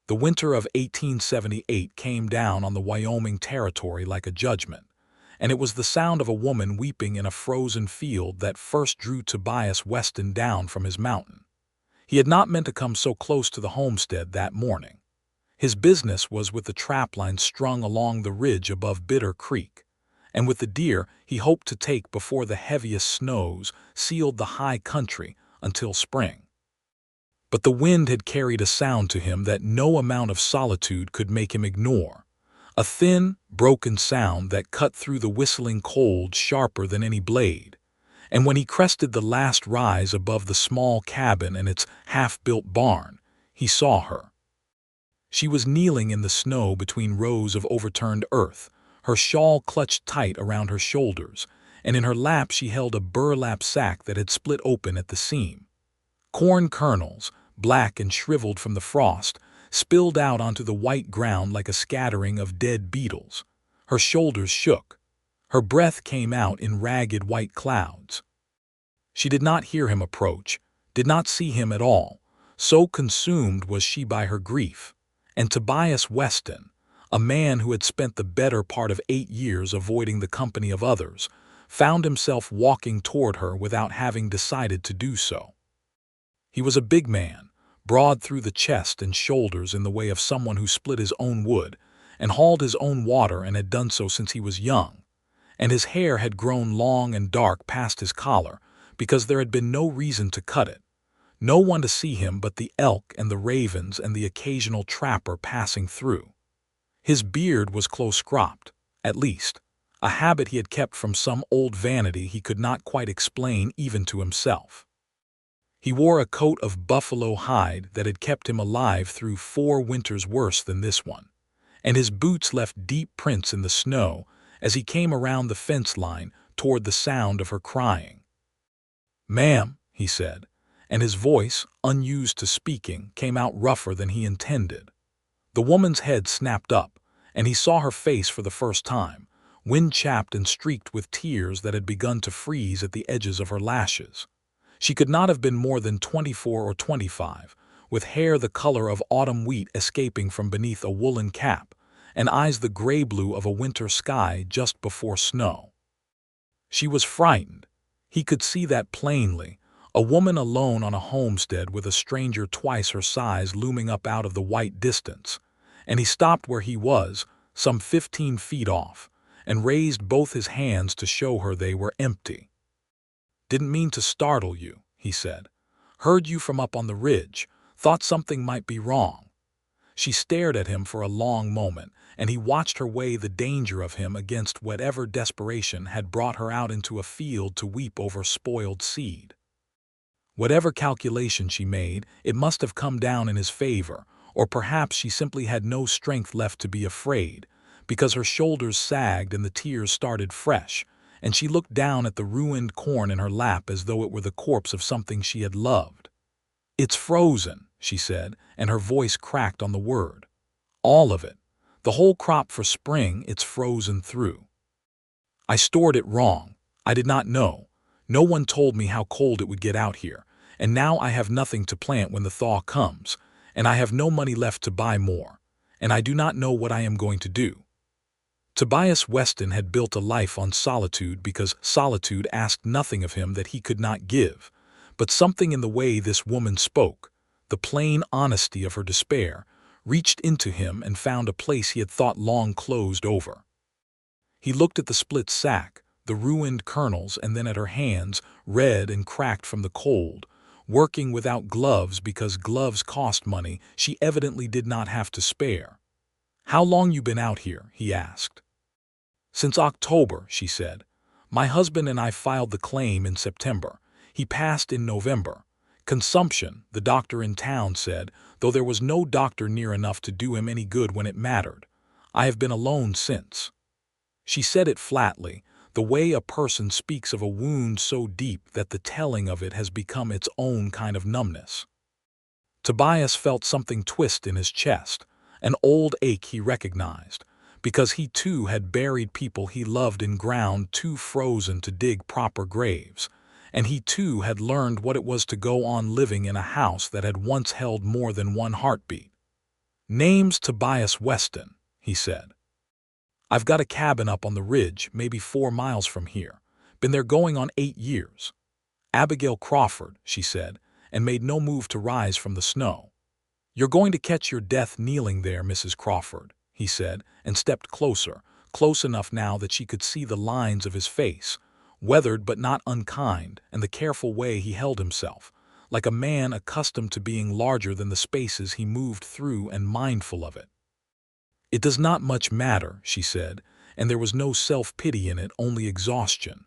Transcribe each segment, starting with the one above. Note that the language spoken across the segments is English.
The winter of 1878 came down on the Wyoming territory like a judgment, and it was the sound of a woman weeping in a frozen field that first drew Tobias Weston down from his mountain. He had not meant to come so close to the homestead that morning. His business was with the trapline strung along the ridge above Bitter Creek, and with the deer he hoped to take before the heaviest snows sealed the high country until spring. But the wind had carried a sound to him that no amount of solitude could make him ignore, a thin, broken sound that cut through the whistling cold sharper than any blade. And when he crested the last rise above the small cabin and its half-built barn, he saw her. She was kneeling in the snow between rows of overturned earth, her shawl clutched tight around her shoulders, and in her lap she held a burlap sack that had split open at the seam. Corn kernels, black and shriveled from the frost, spilled out onto the white ground like a scattering of dead beetles. Her shoulders shook. Her breath came out in ragged white clouds. She did not hear him approach, did not see him at all, so consumed was she by her grief. And Tobias Weston, a man who had spent the better part of 8 years avoiding the company of others, found himself walking toward her without having decided to do so. He was a big man, broad through the chest and shoulders in the way of someone who split his own wood and hauled his own water and had done so since he was young, and his hair had grown long and dark past his collar because there had been no reason to cut it, no one to see him but the elk and the ravens and the occasional trapper passing through. His beard was close-cropped, at least, a habit he had kept from some old vanity he could not quite explain even to himself. He wore a coat of buffalo hide that had kept him alive through 4 winters worse than this one, and his boots left deep prints in the snow as he came around the fence line toward the sound of her crying. "Ma'am," he said, and his voice, unused to speaking, came out rougher than he intended. The woman's head snapped up, and he saw her face for the first time, wind-chapped and streaked with tears that had begun to freeze at the edges of her lashes. She could not have been more than 24 or 25, with hair the color of autumn wheat escaping from beneath a woolen cap, and eyes the gray-blue of a winter sky just before snow. She was frightened. He could see that plainly, a woman alone on a homestead with a stranger twice her size looming up out of the white distance, and he stopped where he was, some 15 feet off, and raised both his hands to show her they were empty. "Didn't mean to startle you," he said. "Heard you from up on the ridge, thought something might be wrong." She stared at him for a long moment, and he watched her weigh the danger of him against whatever desperation had brought her out into a field to weep over spoiled seed. Whatever calculation she made, it must have come down in his favor, or perhaps she simply had no strength left to be afraid, because her shoulders sagged and the tears started fresh, and she looked down at the ruined corn in her lap as though it were the corpse of something she had loved. "It's frozen," she said, and her voice cracked on the word. "All of it. The whole crop for spring, it's frozen through. I stored it wrong. I did not know. No one told me how cold it would get out here, and now I have nothing to plant when the thaw comes, and I have no money left to buy more, and I do not know what I am going to do." Tobias Weston had built a life on solitude because solitude asked nothing of him that he could not give, but something in the way this woman spoke, the plain honesty of her despair, reached into him and found a place he had thought long closed over. He looked at the split sack, the ruined kernels, and then at her hands, red and cracked from the cold, working without gloves because gloves cost money she evidently did not have to spare. "How long you been out here?" he asked. "Since October," she said. "My husband and I filed the claim in September. He passed in November. Consumption, the doctor in town said, though there was no doctor near enough to do him any good when it mattered. I have been alone since." She said it flatly, the way a person speaks of a wound so deep that the telling of it has become its own kind of numbness. Tobias felt something twist in his chest, an old ache he recognized, because he too had buried people he loved in ground too frozen to dig proper graves, and he too had learned what it was to go on living in a house that had once held more than one heartbeat. "Name's Tobias Weston," he said. "I've got a cabin up on the ridge, maybe 4 miles from here. Been there going on 8 years. Abigail Crawford," she said, and made no move to rise from the snow. "You're going to catch your death kneeling there, Mrs. Crawford," he said, and stepped closer, close enough now that she could see the lines of his face, weathered but not unkind, and the careful way he held himself, like a man accustomed to being larger than the spaces he moved through and mindful of it. "It does not much matter," she said, and there was no self-pity in it, only exhaustion.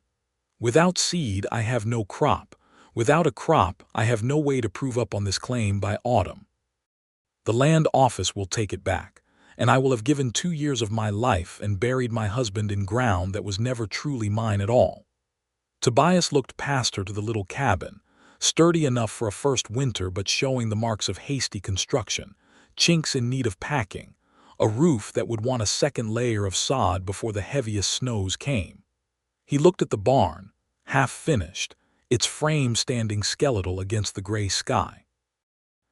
"Without seed, I have no crop. Without a crop, I have no way to prove up on this claim by autumn. The land office will take it back, and I will have given 2 years of my life and buried my husband in ground that was never truly mine at all." Tobias looked past her to the little cabin, sturdy enough for a first winter but showing the marks of hasty construction, chinks in need of packing, a roof that would want a second layer of sod before the heaviest snows came. He looked at the barn, half-finished, its frame standing skeletal against the gray sky.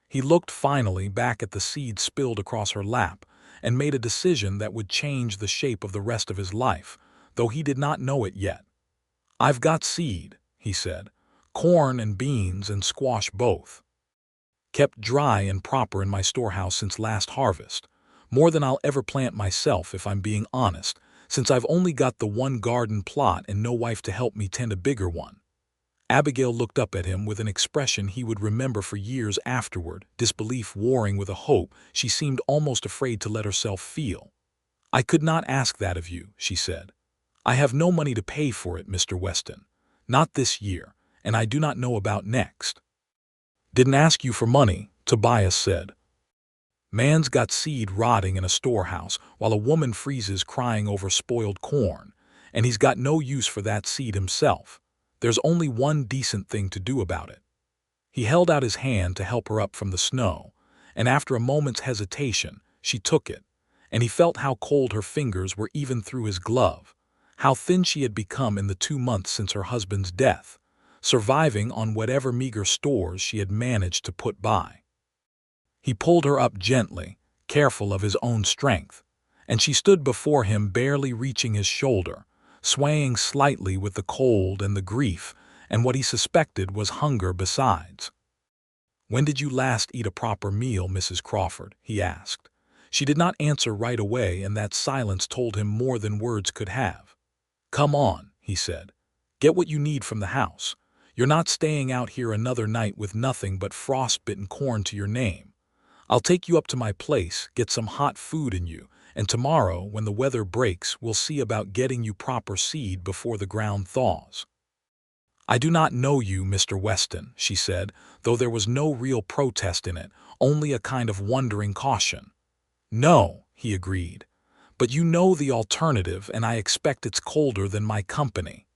He looked finally back at the seed spilled across her lap and made a decision that would change the shape of the rest of his life, though he did not know it yet. "I've got seed," he said, "corn and beans and squash both. Kept dry and proper in my storehouse since last harvest. More than I'll ever plant myself, if I'm being honest, since I've only got the one garden plot and no wife to help me tend a bigger one." Abigail looked up at him with an expression he would remember for years afterward, disbelief warring with a hope she seemed almost afraid to let herself feel. "I could not ask that of you," she said. "I have no money to pay for it, Mr. Weston. Not this year, and I do not know about next." "Didn't ask you for money," Tobias said. "Man's got seed rotting in a storehouse while a woman freezes crying over spoiled corn, and he's got no use for that seed himself. There's only one decent thing to do about it." He held out his hand to help her up from the snow, and after a moment's hesitation, she took it, and he felt how cold her fingers were even through his glove, how thin she had become in the 2 months since her husband's death, surviving on whatever meager stores she had managed to put by. He pulled her up gently, careful of his own strength, and she stood before him barely reaching his shoulder, swaying slightly with the cold and the grief, and what he suspected was hunger besides. "When did you last eat a proper meal, Mrs. Crawford?" he asked. She did not answer right away, and that silence told him more than words could have. "Come on," he said. "Get what you need from the house. You're not staying out here another night with nothing but frostbitten corn to your name. I'll take you up to my place, get some hot food in you, and tomorrow, when the weather breaks, we'll see about getting you proper seed before the ground thaws." "I do not know you, Mr. Weston," she said, though there was no real protest in it, only a kind of wondering caution. "No," he agreed, "but you know the alternative, and I expect it's colder than my company."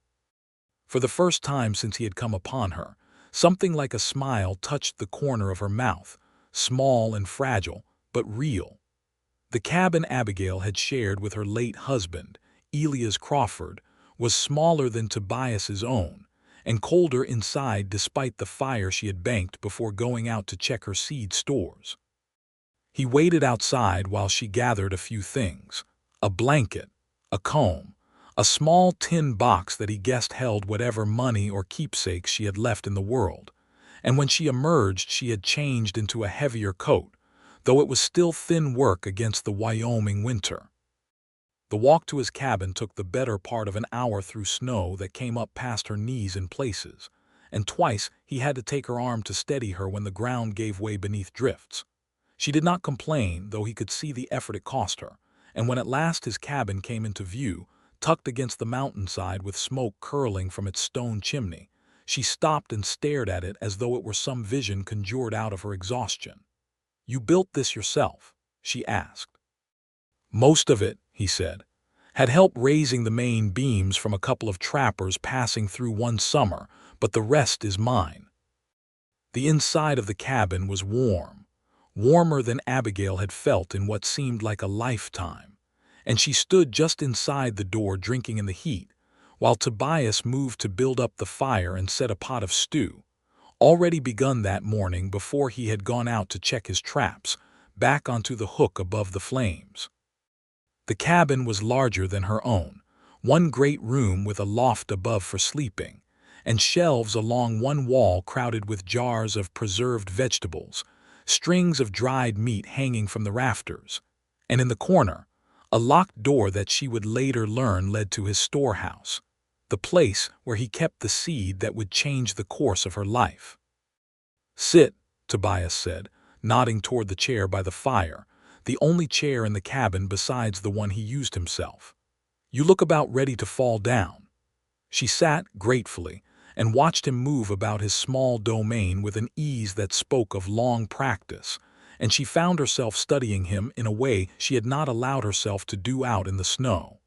For the first time since he had come upon her, something like a smile touched the corner of her mouth, small and fragile, but real. The cabin Abigail had shared with her late husband, Elias Crawford, was smaller than Tobias's own, and colder inside despite the fire she had banked before going out to check her seed stores. He waited outside while she gathered a few things: a blanket, a comb, a small tin box that he guessed held whatever money or keepsakes she had left in the world, and when she emerged she had changed into a heavier coat, though it was still thin work against the Wyoming winter. The walk to his cabin took the better part of an hour through snow that came up past her knees in places, and twice he had to take her arm to steady her when the ground gave way beneath drifts. She did not complain, though he could see the effort it cost her, and when at last his cabin came into view, tucked against the mountainside with smoke curling from its stone chimney, she stopped and stared at it as though it were some vision conjured out of her exhaustion. "You built this yourself?" she asked. "Most of it," he said. "Had help raising the main beams from a couple of trappers passing through one summer, but the rest is mine." The inside of the cabin was warm, warmer than Abigail had felt in what seemed like a lifetime, and she stood just inside the door drinking in the heat, while Tobias moved to build up the fire and set a pot of stew, already begun that morning before he had gone out to check his traps, back onto the hook above the flames. The cabin was larger than her own, one great room with a loft above for sleeping, and shelves along one wall crowded with jars of preserved vegetables, strings of dried meat hanging from the rafters, and in the corner, a locked door that she would later learn led to his storehouse, the place where he kept the seed that would change the course of her life. "Sit," Tobias said, nodding toward the chair by the fire, the only chair in the cabin besides the one he used himself. "You look about ready to fall down." She sat gratefully and watched him move about his small domain with an ease that spoke of long practice, and she found herself studying him in a way she had not allowed herself to do out in the snow.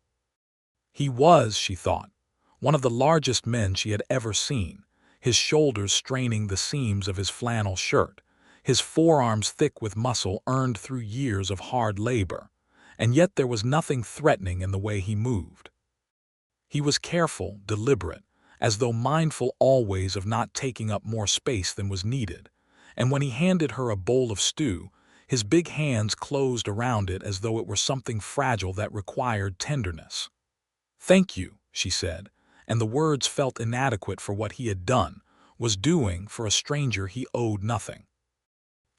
He was, she thought, one of the largest men she had ever seen, his shoulders straining the seams of his flannel shirt, his forearms thick with muscle earned through years of hard labor, and yet there was nothing threatening in the way he moved. He was careful, deliberate, as though mindful always of not taking up more space than was needed, and when he handed her a bowl of stew, his big hands closed around it as though it were something fragile that required tenderness. "Thank you," she said, and the words felt inadequate for what he had done, was doing for a stranger he owed nothing.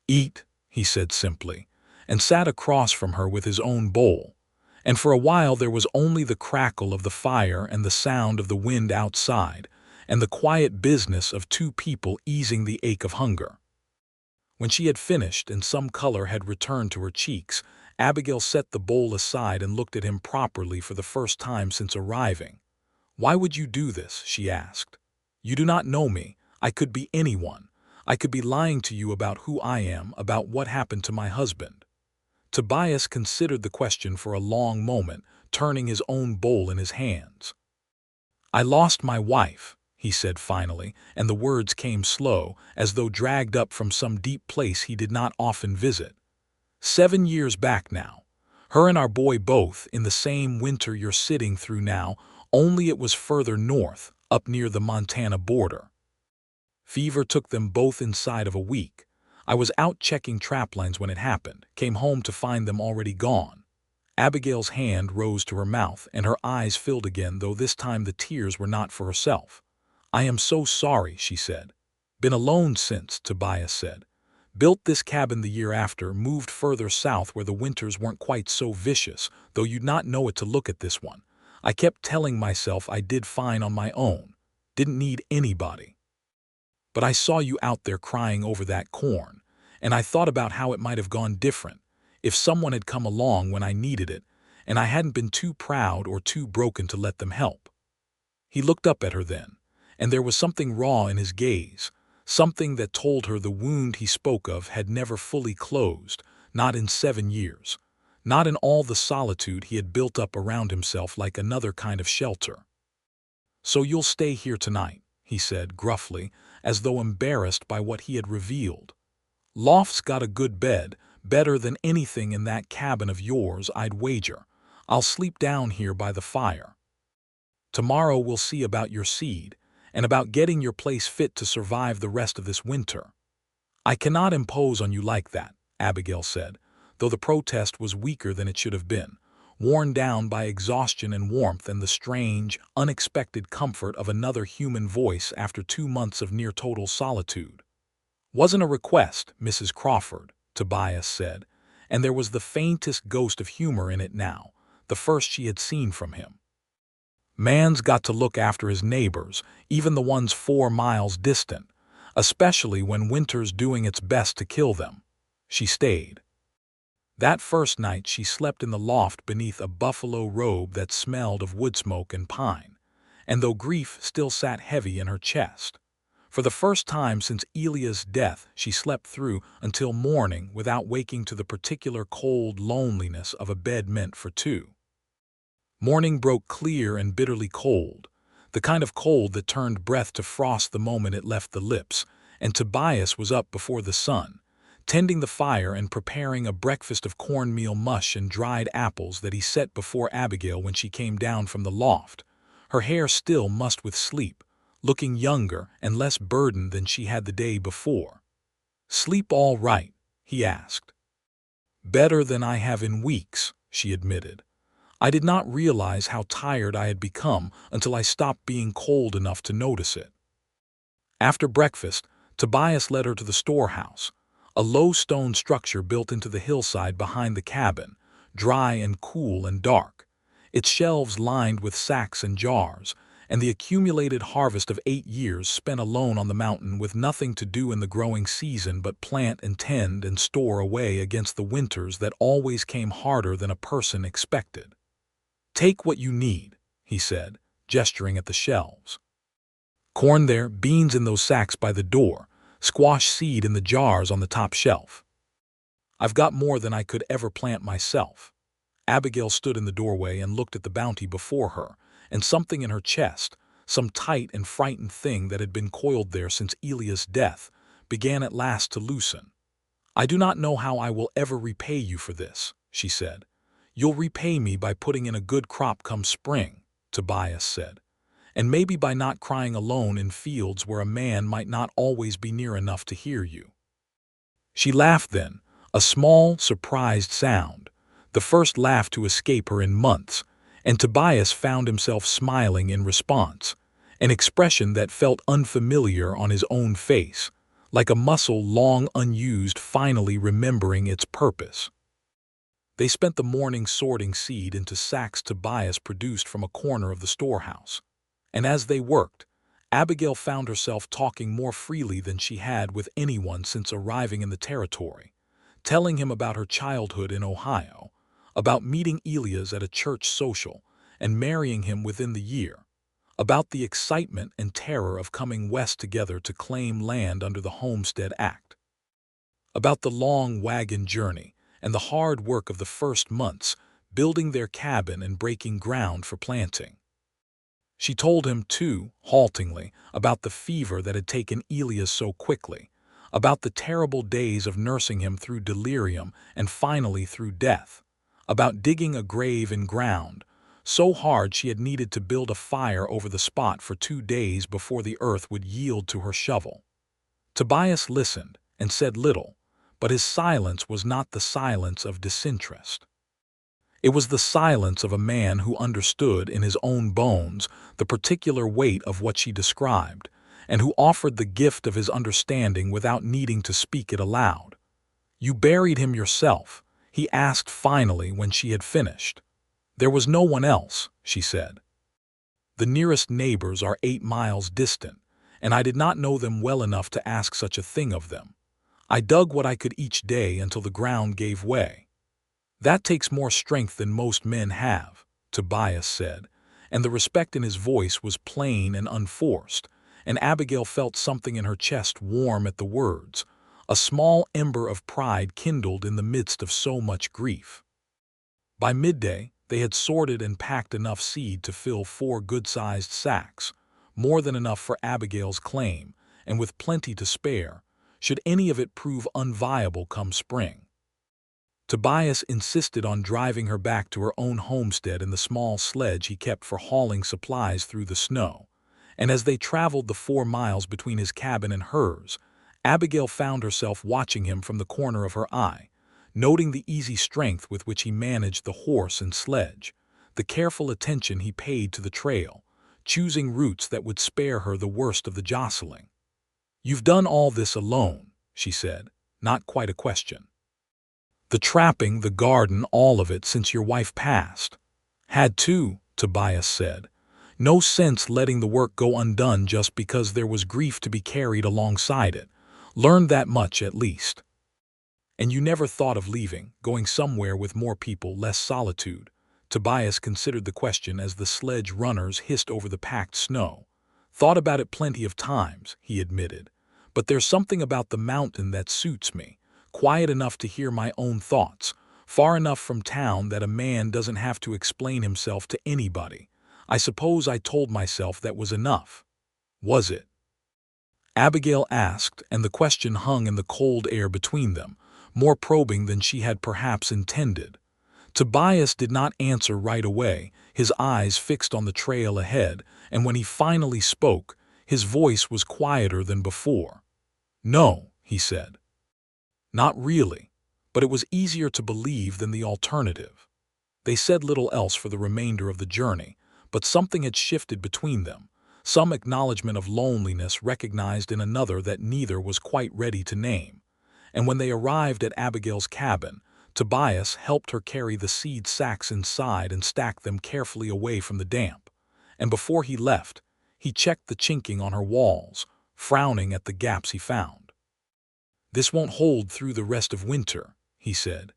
"Eat," he said simply, and sat across from her with his own bowl, and for a while there was only the crackle of the fire and the sound of the wind outside, and the quiet business of two people easing the ache of hunger. When she had finished and some color had returned to her cheeks, Abigail set the bowl aside and looked at him properly for the first time since arriving. "Why would you do this?" she asked. "You do not know me. I could be anyone. I could be lying to you about who I am, about what happened to my husband." Tobias considered the question for a long moment, turning his own bowl in his hands. "I lost my wife," he said finally, and the words came slow, as though dragged up from some deep place he did not often visit. "7 years back now. Her and our boy both in the same winter you're sitting through now, only it was further north, up near the Montana border. Fever took them both inside of a week. I was out checking traplines when it happened, came home to find them already gone." Abigail's hand rose to her mouth and her eyes filled again, though this time the tears were not for herself. "I am so sorry," she said. "Been alone since," Tobias said. "Built this cabin the year after, moved further south where the winters weren't quite so vicious, though you'd not know it to look at this one. I kept telling myself I did fine on my own, didn't need anybody. But I saw you out there crying over that corn, and I thought about how it might have gone different if someone had come along when I needed it, and I hadn't been too proud or too broken to let them help." He looked up at her then, and there was something raw in his gaze, something that told her the wound he spoke of had never fully closed, not in 7 years, not in all the solitude he had built up around himself like another kind of shelter. "So you'll stay here tonight," he said gruffly, as though embarrassed by what he had revealed. "Loft's got a good bed, better than anything in that cabin of yours, I'd wager. I'll sleep down here by the fire. Tomorrow we'll see about your seed, and about getting your place fit to survive the rest of this winter." "I cannot impose on you like that," Abigail said, though the protest was weaker than it should have been, worn down by exhaustion and warmth and the strange, unexpected comfort of another human voice after 2 months of near-total solitude. "Wasn't a request, Mrs. Crawford," Tobias said, and there was the faintest ghost of humor in it now, the first she had seen from him. "Man's got to look after his neighbors, even the ones 4 miles distant, especially when winter's doing its best to kill them." She stayed. That first night she slept in the loft beneath a buffalo robe that smelled of wood smoke and pine, and though grief still sat heavy in her chest, for the first time since Elia's death she slept through until morning without waking to the particular cold loneliness of a bed meant for two. Morning broke clear and bitterly cold, the kind of cold that turned breath to frost the moment it left the lips, and Tobias was up before the sun, tending the fire and preparing a breakfast of cornmeal mush and dried apples that he set before Abigail when she came down from the loft, her hair still mussed with sleep, looking younger and less burdened than she had the day before. "Sleep all right?" he asked. Better than I have in weeks, she admitted. I did not realize how tired I had become until I stopped being cold enough to notice it. After breakfast, Tobias led her to the storehouse, a low stone structure built into the hillside behind the cabin, dry and cool and dark, its shelves lined with sacks and jars, and the accumulated harvest of 8 years spent alone on the mountain with nothing to do in the growing season but plant and tend and store away against the winters that always came harder than a person expected. Take what you need, he said, gesturing at the shelves. Corn there, beans in those sacks by the door, squash seed in the jars on the top shelf. I've got more than I could ever plant myself. Abigail stood in the doorway and looked at the bounty before her, and something in her chest, some tight and frightened thing that had been coiled there since Elia's death, began at last to loosen. I do not know how I will ever repay you for this, she said. You'll repay me by putting in a good crop come spring, Tobias said, and maybe by not crying alone in fields where a man might not always be near enough to hear you. She laughed then, a small, surprised sound, the first laugh to escape her in months, and Tobias found himself smiling in response, an expression that felt unfamiliar on his own face, like a muscle long unused finally remembering its purpose. They spent the morning sorting seed into sacks Tobias produced from a corner of the storehouse, and as they worked, Abigail found herself talking more freely than she had with anyone since arriving in the territory, telling him about her childhood in Ohio, about meeting Elias at a church social and marrying him within the year, about the excitement and terror of coming west together to claim land under the Homestead Act, about the long wagon journey and the hard work of the first months building their cabin and breaking ground for planting. She told him, too, haltingly, about the fever that had taken Elias so quickly, about the terrible days of nursing him through delirium and finally through death, about digging a grave in ground, so hard she had needed to build a fire over the spot for 2 days before the earth would yield to her shovel. Tobias listened and said little, but his silence was not the silence of disinterest. It was the silence of a man who understood in his own bones the particular weight of what she described, and who offered the gift of his understanding without needing to speak it aloud. "You buried him yourself?" he asked finally when she had finished. "There was no one else," she said. "The nearest neighbors are 8 miles distant, and I did not know them well enough to ask such a thing of them. I dug what I could each day until the ground gave way." "That takes more strength than most men have," Tobias said, and the respect in his voice was plain and unforced, and Abigail felt something in her chest warm at the words, a small ember of pride kindled in the midst of so much grief. By midday, they had sorted and packed enough seed to fill 4 good-sized sacks, more than enough for Abigail's claim, and with plenty to spare, should any of it prove unviable come spring. Tobias insisted on driving her back to her own homestead in the small sledge he kept for hauling supplies through the snow, and as they traveled the 4 miles between his cabin and hers, Abigail found herself watching him from the corner of her eye, noting the easy strength with which he managed the horse and sledge, the careful attention he paid to the trail, choosing routes that would spare her the worst of the jostling. "You've done all this alone," she said, not quite a question. "The trapping, the garden, all of it since your wife passed." "Had to," Tobias said. "No sense letting the work go undone just because there was grief to be carried alongside it. Learned that much at least." "And you never thought of leaving, going somewhere with more people, less solitude?" Tobias considered the question as the sledge runners hissed over the packed snow. "Thought about it plenty of times," he admitted. "But there's something about the mountain that suits me, quiet enough to hear my own thoughts, far enough from town that a man doesn't have to explain himself to anybody. I suppose I told myself that was enough." "Was it?" Abigail asked, and the question hung in the cold air between them, more probing than she had perhaps intended. Tobias did not answer right away, his eyes fixed on the trail ahead, and when he finally spoke, his voice was quieter than before. "No," he said. "Not really. but it was easier to believe than the alternative. They said little else for the remainder of the journey, but something had shifted between them, some acknowledgement of loneliness recognized in another that neither was quite ready to name. And when they arrived at Abigail's cabin, Tobias helped her carry the seed sacks inside and stack them carefully away from the damp. And before he left, he checked the chinking on her walls, frowning at the gaps he found. "This won't hold through the rest of winter," he said.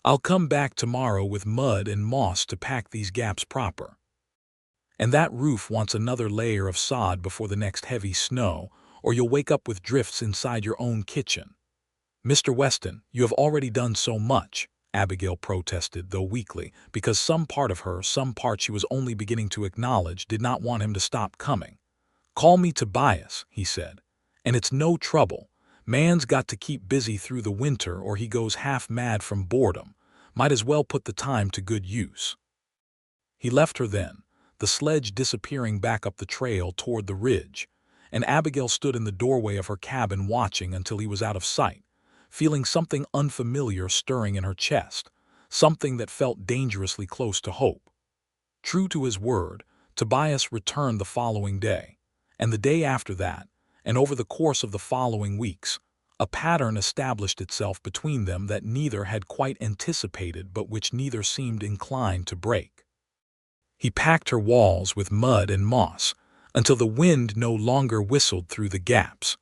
"I'll come back tomorrow with mud and moss to pack these gaps proper. And that roof wants another layer of sod before the next heavy snow, or you'll wake up with drifts inside your own kitchen." "Mr. Weston, you have already done so much," Abigail protested, though weakly, because some part of her, some part she was only beginning to acknowledge, did not want him to stop coming. "Call me Tobias," he said, "and it's no trouble. Man's got to keep busy through the winter or he goes half mad from boredom. Might as well put the time to good use." He left her then, the sledge disappearing back up the trail toward the ridge, and Abigail stood in the doorway of her cabin watching until he was out of sight, feeling something unfamiliar stirring in her chest, something that felt dangerously close to hope. True to his word, Tobias returned the following day, and the day after that, and over the course of the following weeks, a pattern established itself between them that neither had quite anticipated but which neither seemed inclined to break. He packed her walls with mud and moss until the wind no longer whistled through the gaps.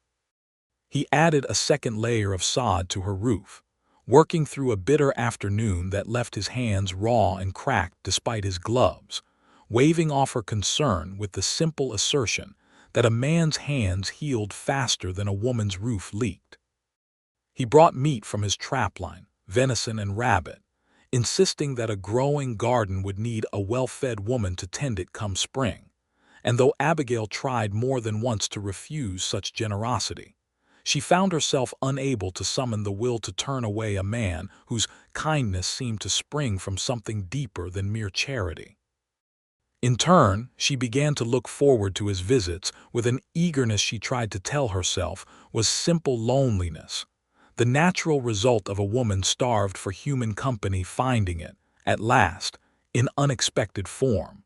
He added a second layer of sod to her roof, working through a bitter afternoon that left his hands raw and cracked despite his gloves, waving off her concern with the simple assertion that a man's hands healed faster than a woman's roof leaked. He brought meat from his trapline, venison and rabbit, insisting that a growing garden would need a well-fed woman to tend it come spring. And though Abigail tried more than once to refuse such generosity, she found herself unable to summon the will to turn away a man whose kindness seemed to spring from something deeper than mere charity. In turn, she began to look forward to his visits with an eagerness she tried to tell herself was simple loneliness, the natural result of a woman starved for human company finding it, at last, in unexpected form.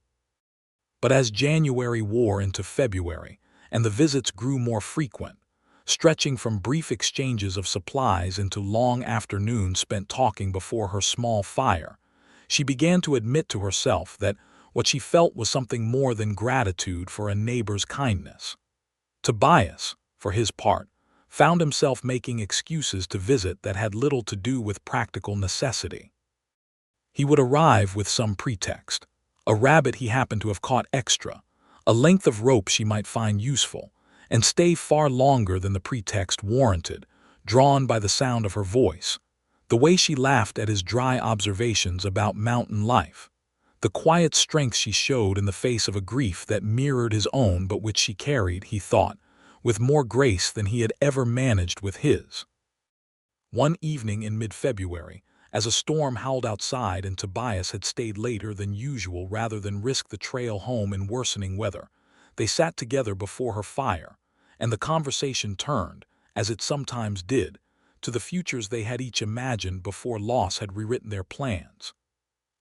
But as January wore into February, and the visits grew more frequent, stretching from brief exchanges of supplies into long afternoons spent talking before her small fire, she began to admit to herself that what she felt was something more than gratitude for a neighbor's kindness. Tobias, for his part, found himself making excuses to visit that had little to do with practical necessity. He would arrive with some pretext, a rabbit he happened to have caught extra, a length of rope she might find useful, and stay far longer than the pretext warranted, drawn by the sound of her voice, the way she laughed at his dry observations about mountain life, the quiet strength she showed in the face of a grief that mirrored his own but which she carried, he thought, with more grace than he had ever managed with his. One evening in mid-February, as a storm howled outside and Tobias had stayed later than usual rather than risk the trail home in worsening weather, they sat together before her fire, and the conversation turned, as it sometimes did, to the futures they had each imagined before loss had rewritten their plans.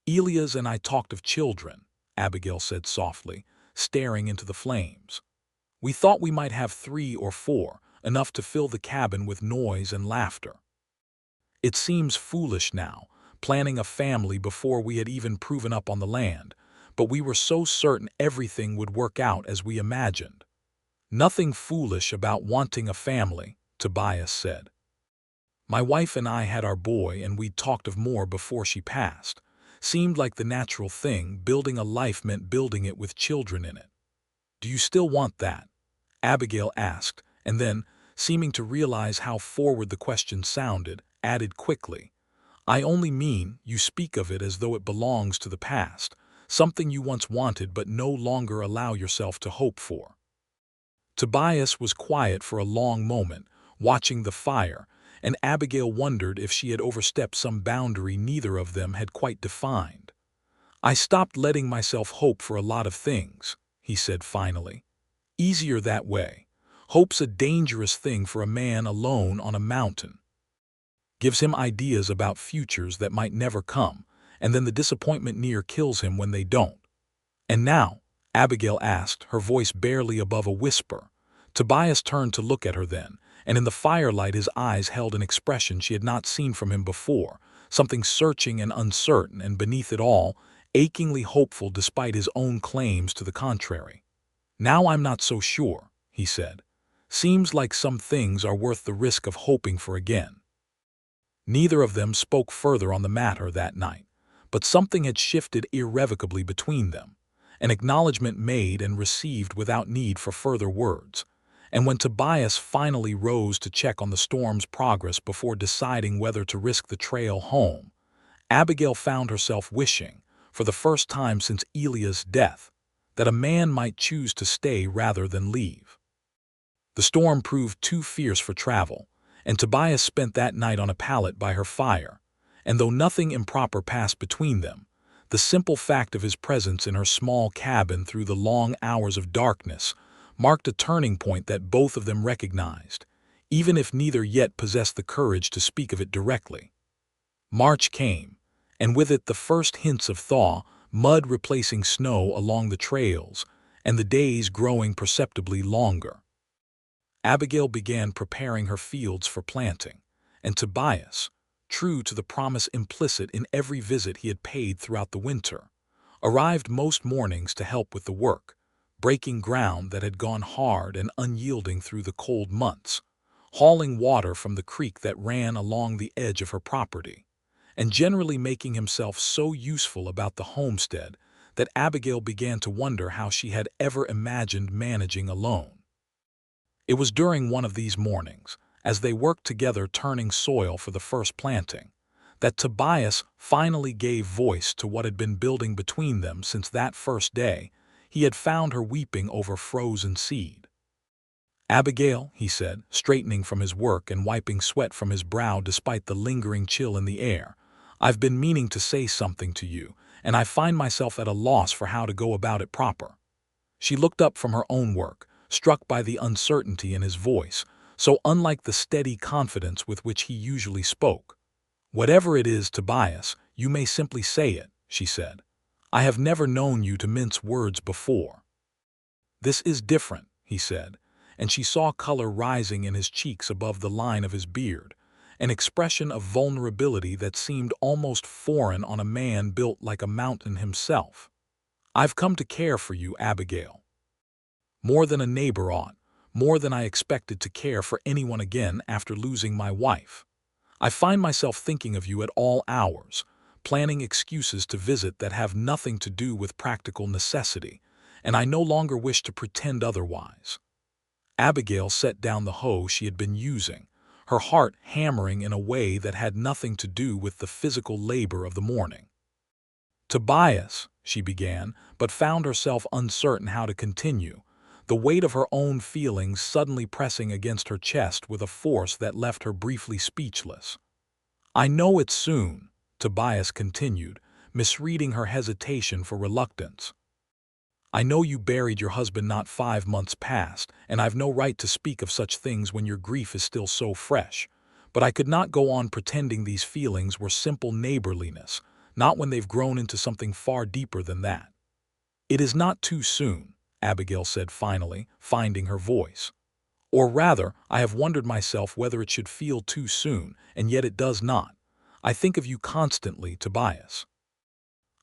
"Elias and I talked of children," Abigail said softly, staring into the flames. "We thought we might have 3 or 4, enough to fill the cabin with noise and laughter. It seems foolish now, planning a family before we had even proven up on the land, but we were so certain everything would work out as we imagined." "Nothing foolish about wanting a family," Tobias said. "My wife and I had our boy and we'd talked of more before she passed. Seemed like the natural thing, building a life meant building it with children in it." "Do you still want that?" Abigail asked, and then, seeming to realize how forward the question sounded, added quickly, "I only mean you speak of it as though it belongs to the past, something you once wanted but no longer allow yourself to hope for." Tobias was quiet for a long moment, watching the fire, and Abigail wondered if she had overstepped some boundary neither of them had quite defined. "I stopped letting myself hope for a lot of things," he said finally. "Easier that way. Hope's a dangerous thing for a man alone on a mountain." gives him ideas about futures that might never come, and then the disappointment near kills him when they don't. And now, Abigail asked, her voice barely above a whisper. Tobias turned to look at her then, and in the firelight his eyes held an expression she had not seen from him before, something searching and uncertain, and beneath it all, achingly hopeful despite his own claims to the contrary. "Now I'm not so sure," he said. "Seems like some things are worth the risk of hoping for again." Neither of them spoke further on the matter that night, but something had shifted irrevocably between them, an acknowledgment made and received without need for further words. And when Tobias finally rose to check on the storm's progress before deciding whether to risk the trail home, Abigail found herself wishing, for the first time since Elia's death, that a man might choose to stay rather than leave. The storm proved too fierce for travel, and Tobias spent that night on a pallet by her fire, and though nothing improper passed between them, the simple fact of his presence in her small cabin through the long hours of darkness marked a turning point that both of them recognized, even if neither yet possessed the courage to speak of it directly. March came, and with it the first hints of thaw, mud replacing snow along the trails, and the days growing perceptibly longer. Abigail began preparing her fields for planting, and Tobias, true to the promise implicit in every visit he had paid throughout the winter, arrived most mornings to help with the work, breaking ground that had gone hard and unyielding through the cold months, hauling water from the creek that ran along the edge of her property, and generally making himself so useful about the homestead that Abigail began to wonder how she had ever imagined managing alone. It was during one of these mornings, as they worked together turning soil for the first planting, that Tobias finally gave voice to what had been building between them since that first day he had found her weeping over frozen seed. "Abigail," he said, straightening from his work and wiping sweat from his brow despite the lingering chill in the air, "I've been meaning to say something to you, and I find myself at a loss for how to go about it proper." She looked up from her own work, struck by the uncertainty in his voice, so unlike the steady confidence with which he usually spoke. "Whatever it is, Tobias, you may simply say it," she said. "I have never known you to mince words before." "This is different," he said, and she saw color rising in his cheeks above the line of his beard, an expression of vulnerability that seemed almost foreign on a man built like a mountain himself. "I've come to care for you, Abigail. More than a neighbor ought, more than I expected to care for anyone again after losing my wife. I find myself thinking of you at all hours, planning excuses to visit that have nothing to do with practical necessity, and I no longer wish to pretend otherwise." Abigail set down the hoe she had been using, her heart hammering in a way that had nothing to do with the physical labor of the morning. "Tobias," she began, but found herself uncertain how to continue, the weight of her own feelings suddenly pressing against her chest with a force that left her briefly speechless. "I know it's soon," Tobias continued, misreading her hesitation for reluctance. "I know you buried your husband not 5 months past, and I've no right to speak of such things when your grief is still so fresh, but I could not go on pretending these feelings were simple neighborliness, not when they've grown into something far deeper than that." "It is not too soon," Abigail said finally, finding her voice. "Or rather, I have wondered myself whether it should feel too soon, and yet it does not. I think of you constantly, Tobias.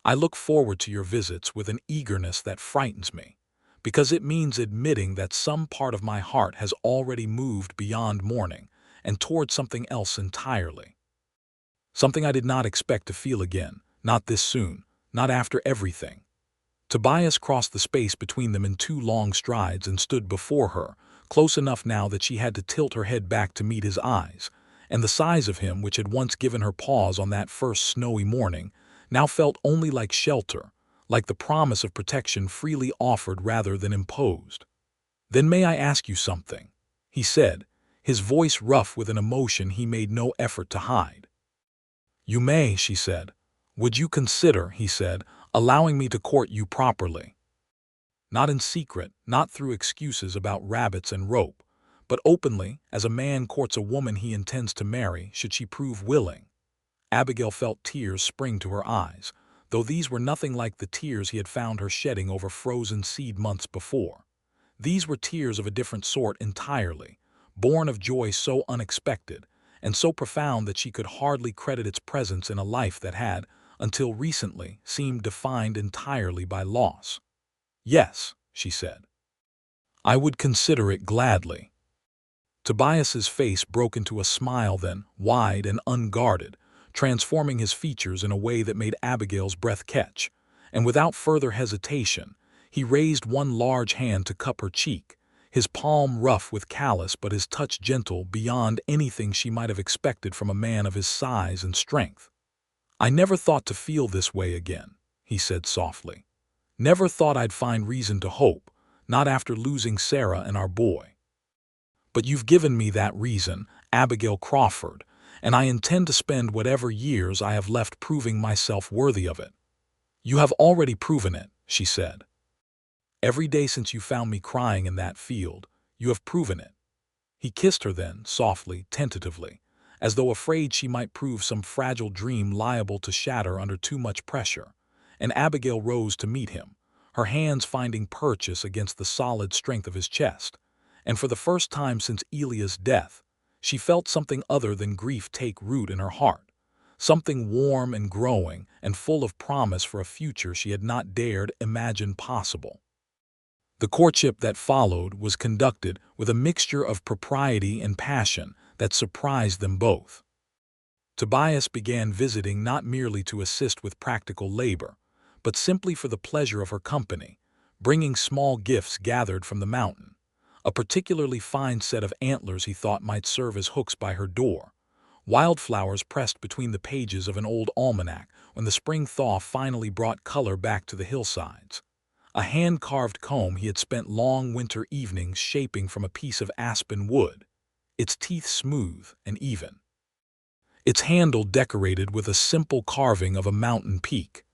I look forward to your visits with an eagerness that frightens me, because it means admitting that some part of my heart has already moved beyond mourning and toward something else entirely. Something I did not expect to feel again, not this soon, not after everything." Tobias crossed the space between them in 2 long strides and stood before her, close enough now that she had to tilt her head back to meet his eyes, and the size of him which had once given her pause on that first snowy morning now felt only like shelter, like the promise of protection freely offered rather than imposed. "Then may I ask you something?" he said, his voice rough with an emotion he made no effort to hide. "You may," she said. "Would you consider," he said, "allowing me to court you properly? Not in secret, not through excuses about rabbits and rope, but openly, as a man courts a woman he intends to marry should she prove willing. Abigail felt tears spring to her eyes, though these were nothing like the tears he had found her shedding over frozen seed months before. These were tears of a different sort entirely, born of joy so unexpected and so profound that she could hardly credit its presence in a life that had, until recently, seemed defined entirely by loss. "Yes," she said. "I would consider it gladly." Tobias's face broke into a smile then, wide and unguarded, transforming his features in a way that made Abigail's breath catch, and without further hesitation, he raised one large hand to cup her cheek, his palm rough with callus but his touch gentle beyond anything she might have expected from a man of his size and strength. "I never thought to feel this way again," he said softly. "Never thought I'd find reason to hope, not after losing Sarah and our boy. But you've given me that reason, Abigail Crawford, and I intend to spend whatever years I have left proving myself worthy of it." "You have already proven it," she said. "Every day since you found me crying in that field, you have proven it." He kissed her then, softly, tentatively, as though afraid she might prove some fragile dream liable to shatter under too much pressure, and Abigail rose to meet him, her hands finding purchase against the solid strength of his chest, and for the first time since Elia's death, she felt something other than grief take root in her heart, something warm and growing and full of promise for a future she had not dared imagine possible. The courtship that followed was conducted with a mixture of propriety and passion that surprised them both. Tobias began visiting not merely to assist with practical labor, but simply for the pleasure of her company, bringing small gifts gathered from the mountain, a particularly fine set of antlers he thought might serve as hooks by her door, wildflowers pressed between the pages of an old almanac when the spring thaw finally brought color back to the hillsides, a hand-carved comb he had spent long winter evenings shaping from a piece of aspen wood, its teeth smooth and even, its handle decorated with a simple carving of a mountain peak.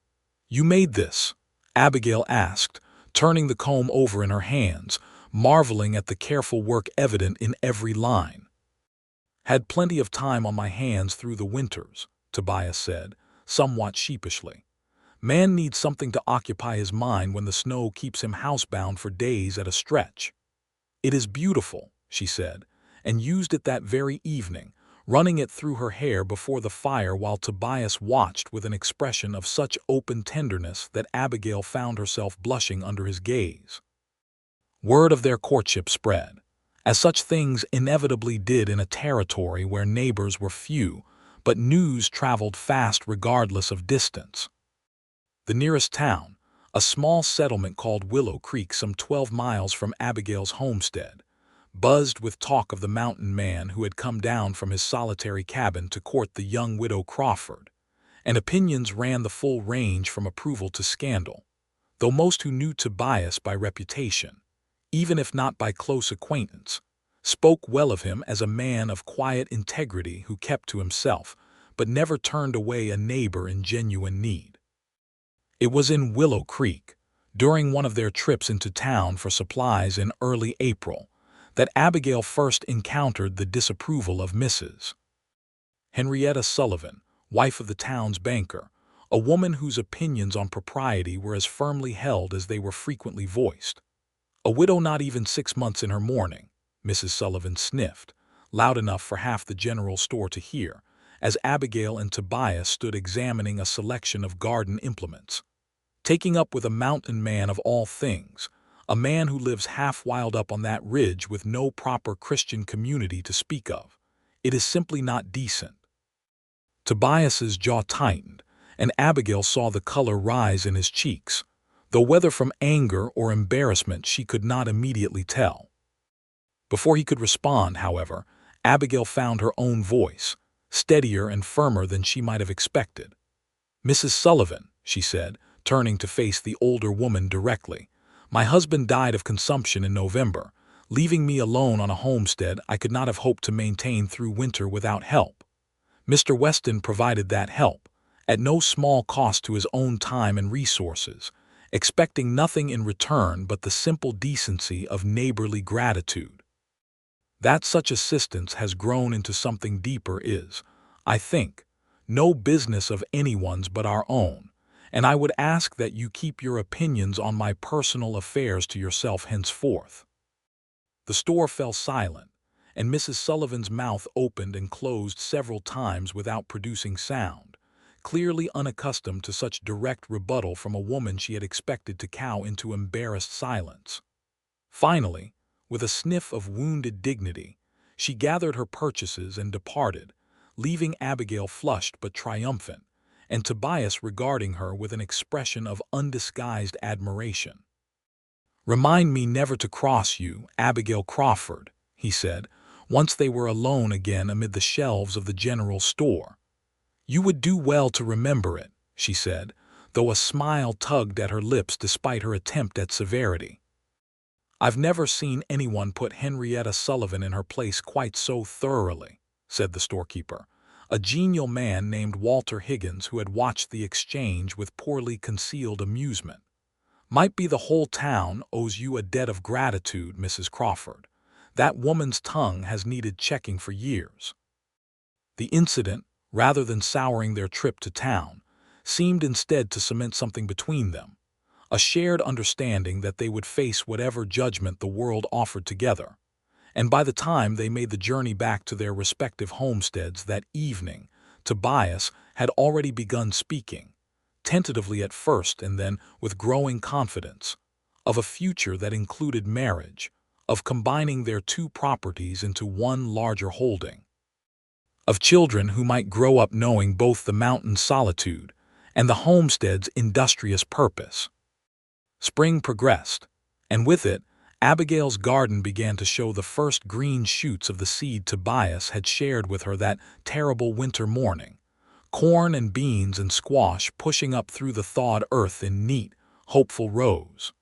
"You made this?" Abigail asked, turning the comb over in her hands, marveling at the careful work evident in every line. "Had plenty of time on my hands through the winters," Tobias said, somewhat sheepishly. "Man needs something to occupy his mind when the snow keeps him housebound for days at a stretch." "It is beautiful," she said, and used it that very evening, running it through her hair before the fire while Tobias watched with an expression of such open tenderness that Abigail found herself blushing under his gaze. Word of their courtship spread, as such things inevitably did in a territory where neighbors were few, but news traveled fast regardless of distance. The nearest town, a small settlement called Willow Creek some 12 miles from Abigail's homestead, buzzed with talk of the mountain man who had come down from his solitary cabin to court the young widow Crawford, and opinions ran the full range from approval to scandal, though most who knew Tobias by reputation, even if not by close acquaintance, spoke well of him as a man of quiet integrity who kept to himself, but never turned away a neighbor in genuine need. It was in Willow Creek, during one of their trips into town for supplies in early April, that Abigail first encountered the disapproval of Mrs. Henrietta Sullivan, wife of the town's banker, a woman whose opinions on propriety were as firmly held as they were frequently voiced. A widow not even 6 months in her mourning, Mrs. Sullivan sniffed, loud enough for half the general store to hear, as Abigail and Tobias stood examining a selection of garden implements. "Taking up with a mountain man of all things, a man who lives half wild up on that ridge with no proper Christian community to speak of. It is simply not decent." Tobias's jaw tightened, and Abigail saw the color rise in his cheeks, though whether from anger or embarrassment she could not immediately tell. Before he could respond, however, Abigail found her own voice, steadier and firmer than she might have expected. "Mrs. Sullivan," she said, turning to face the older woman directly, "my husband died of consumption in November, leaving me alone on a homestead I could not have hoped to maintain through winter without help. Mr. Weston provided that help, at no small cost to his own time and resources, expecting nothing in return but the simple decency of neighborly gratitude." That such assistance has grown into something deeper is, I think, no business of anyone's but our own, and I would ask that you keep your opinions on my personal affairs to yourself henceforth." The store fell silent, and Mrs. Sullivan's mouth opened and closed several times without producing sound, clearly unaccustomed to such direct rebuttal from a woman she had expected to cow into embarrassed silence. Finally, with a sniff of wounded dignity, she gathered her purchases and departed, leaving Abigail flushed but triumphant, and Tobias regarding her with an expression of undisguised admiration. "Remind me never to cross you, Abigail Crawford," he said, once they were alone again amid the shelves of the general store. "You would do well to remember it," she said, though a smile tugged at her lips despite her attempt at severity. "I've never seen anyone put Henrietta Sullivan in her place quite so thoroughly," said the storekeeper, a genial man named Walter Higgins who had watched the exchange with poorly concealed amusement. "Might be the whole town owes you a debt of gratitude, Mrs. Crawford. That woman's tongue has needed checking for years." The incident, rather than souring their trip to town, seemed instead to cement something between them, a shared understanding that they would face whatever judgment the world offered together. And by the time they made the journey back to their respective homesteads that evening, Tobias had already begun speaking, tentatively at first and then with growing confidence, of a future that included marriage, of combining their two properties into one larger holding, of children who might grow up knowing both the mountain's solitude and the homestead's industrious purpose. Spring progressed, and with it, Abigail's garden began to show the first green shoots of the seed Tobias had shared with her that terrible winter morning, corn and beans and squash pushing up through the thawed earth in neat, hopeful rows.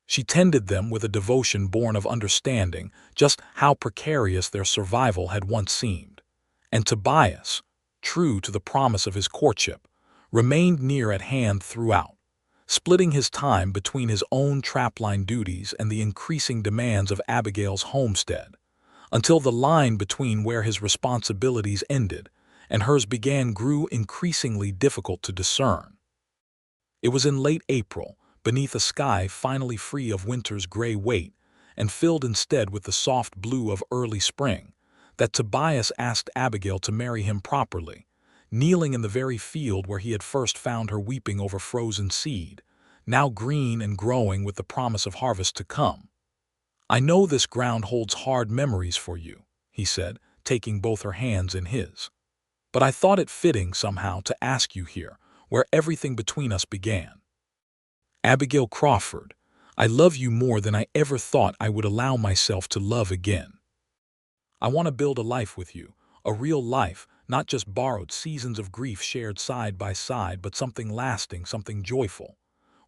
She tended them with a devotion born of understanding just how precarious their survival had once seemed. And Tobias, true to the promise of his courtship, remained near at hand throughout, splitting his time between his own trapline duties and the increasing demands of Abigail's homestead, until the line between where his responsibilities ended and hers began grew increasingly difficult to discern. It was in late April, beneath a sky finally free of winter's gray weight and filled instead with the soft blue of early spring, that Tobias asked Abigail to marry him properly, kneeling in the very field where he had first found her weeping over frozen seed, now green and growing with the promise of harvest to come. "I know this ground holds hard memories for you," he said, taking both her hands in his. "But I thought it fitting somehow to ask you here, where everything between us began. Abigail Crawford, I love you more than I ever thought I would allow myself to love again. I want to build a life with you, a real life, not just borrowed seasons of grief shared side by side, but something lasting, something joyful.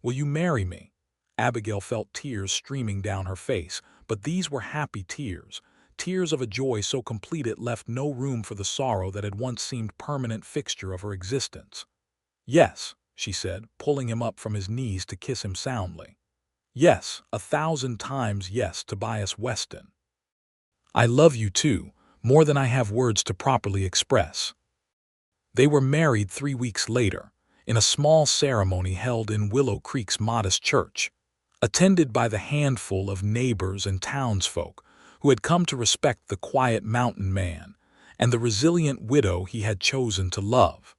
Will you marry me?" Abigail felt tears streaming down her face, but these were happy tears, tears of a joy so complete it left no room for the sorrow that had once seemed permanent fixture of her existence. "Yes," she said, pulling him up from his knees to kiss him soundly. "Yes, 1,000 times yes, Tobias Weston. I love you too, more than I have words to properly express." They were married 3 weeks later, in a small ceremony held in Willow Creek's modest church, attended by the handful of neighbors and townsfolk who had come to respect the quiet mountain man and the resilient widow he had chosen to love.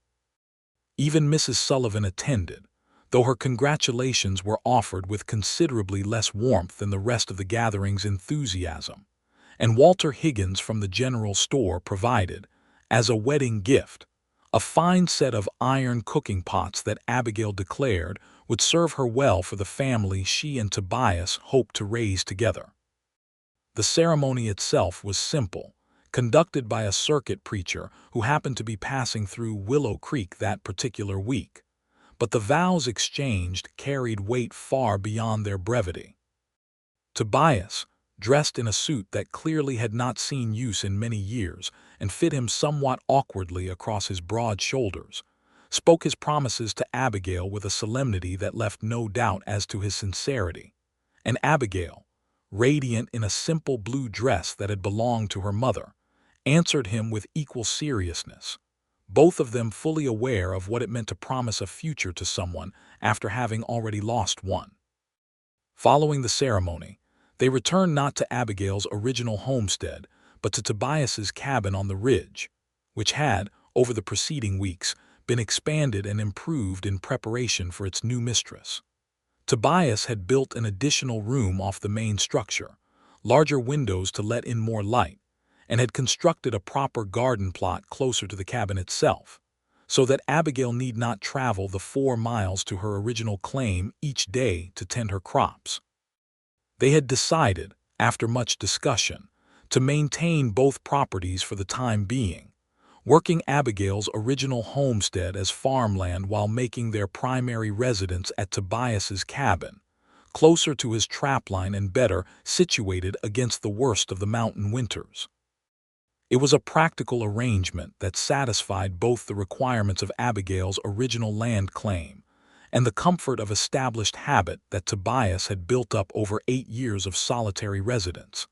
Even Mrs. Sullivan attended, though her congratulations were offered with considerably less warmth than the rest of the gathering's enthusiasm, and Walter Higgins from the general store provided, as a wedding gift, a fine set of iron cooking pots that Abigail declared would serve her well for the family she and Tobias hoped to raise together. The ceremony itself was simple, conducted by a circuit preacher who happened to be passing through Willow Creek that particular week, but the vows exchanged carried weight far beyond their brevity. Tobias, dressed in a suit that clearly had not seen use in many years and fit him somewhat awkwardly across his broad shoulders, spoke his promises to Abigail with a solemnity that left no doubt as to his sincerity, and Abigail, radiant in a simple blue dress that had belonged to her mother, answered him with equal seriousness, both of them fully aware of what it meant to promise a future to someone after having already lost one. Following the ceremony, they returned not to Abigail's original homestead, but to Tobias's cabin on the ridge, which had, over the preceding weeks, been expanded and improved in preparation for its new mistress. Tobias had built an additional room off the main structure, larger windows to let in more light, and had constructed a proper garden plot closer to the cabin itself, so that Abigail need not travel the 4 miles to her original claim each day to tend her crops. They had decided, after much discussion, to maintain both properties for the time being, working Abigail's original homestead as farmland while making their primary residence at Tobias's cabin, closer to his trapline and better situated against the worst of the mountain winters. It was a practical arrangement that satisfied both the requirements of Abigail's original land claim and the comfort of established habit that Tobias had built up over 8 years of solitary residence.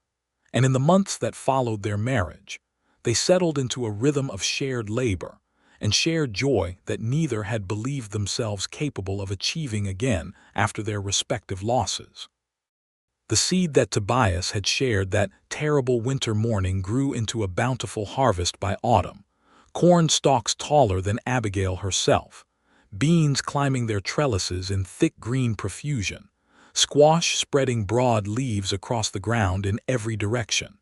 And in the months that followed their marriage, they settled into a rhythm of shared labor and shared joy that neither had believed themselves capable of achieving again after their respective losses. The seed that Tobias had shared that terrible winter morning grew into a bountiful harvest by autumn, corn stalks taller than Abigail herself, beans climbing their trellises in thick green profusion, squash spreading broad leaves across the ground in every direction.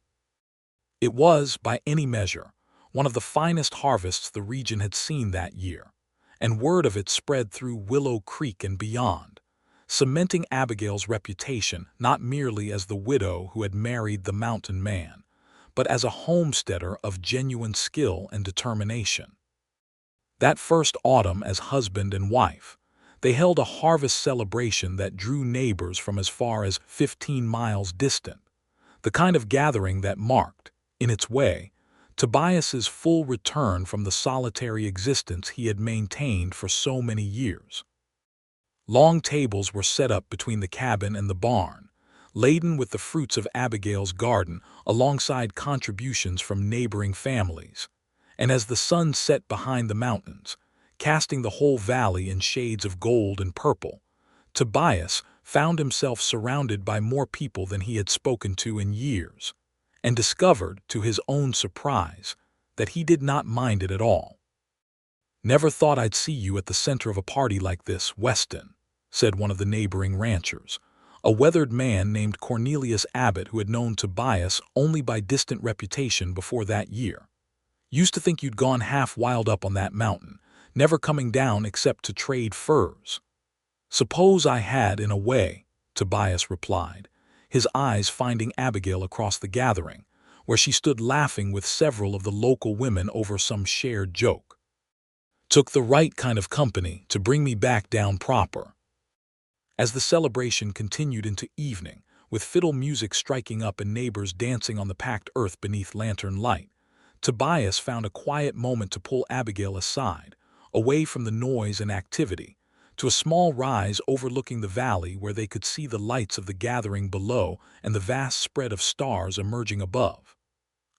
It was, by any measure, one of the finest harvests the region had seen that year, and word of it spread through Willow Creek and beyond, cementing Abigail's reputation not merely as the widow who had married the mountain man, but as a homesteader of genuine skill and determination. That first autumn as husband and wife, they held a harvest celebration that drew neighbors from as far as 15 miles distant, the kind of gathering that marked, in its way, Tobias's full return from the solitary existence he had maintained for so many years. Long tables were set up between the cabin and the barn, laden with the fruits of Abigail's garden alongside contributions from neighboring families, and as the sun set behind the mountains, casting the whole valley in shades of gold and purple, Tobias found himself surrounded by more people than he had spoken to in years, and discovered, to his own surprise, that he did not mind it at all. "Never thought I'd see you at the center of a party like this, Weston," said one of the neighboring ranchers, a weathered man named Cornelius Abbott who had known Tobias only by distant reputation before that year. "Used to think you'd gone half wild up on that mountain, never coming down except to trade furs." "Suppose I had, in a way," Tobias replied, his eyes finding Abigail across the gathering, where she stood laughing with several of the local women over some shared joke. "Took the right kind of company to bring me back down proper." As the celebration continued into evening, with fiddle music striking up and neighbors dancing on the packed earth beneath lantern light, Tobias found a quiet moment to pull Abigail aside, away from the noise and activity, to a small rise overlooking the valley where they could see the lights of the gathering below and the vast spread of stars emerging above.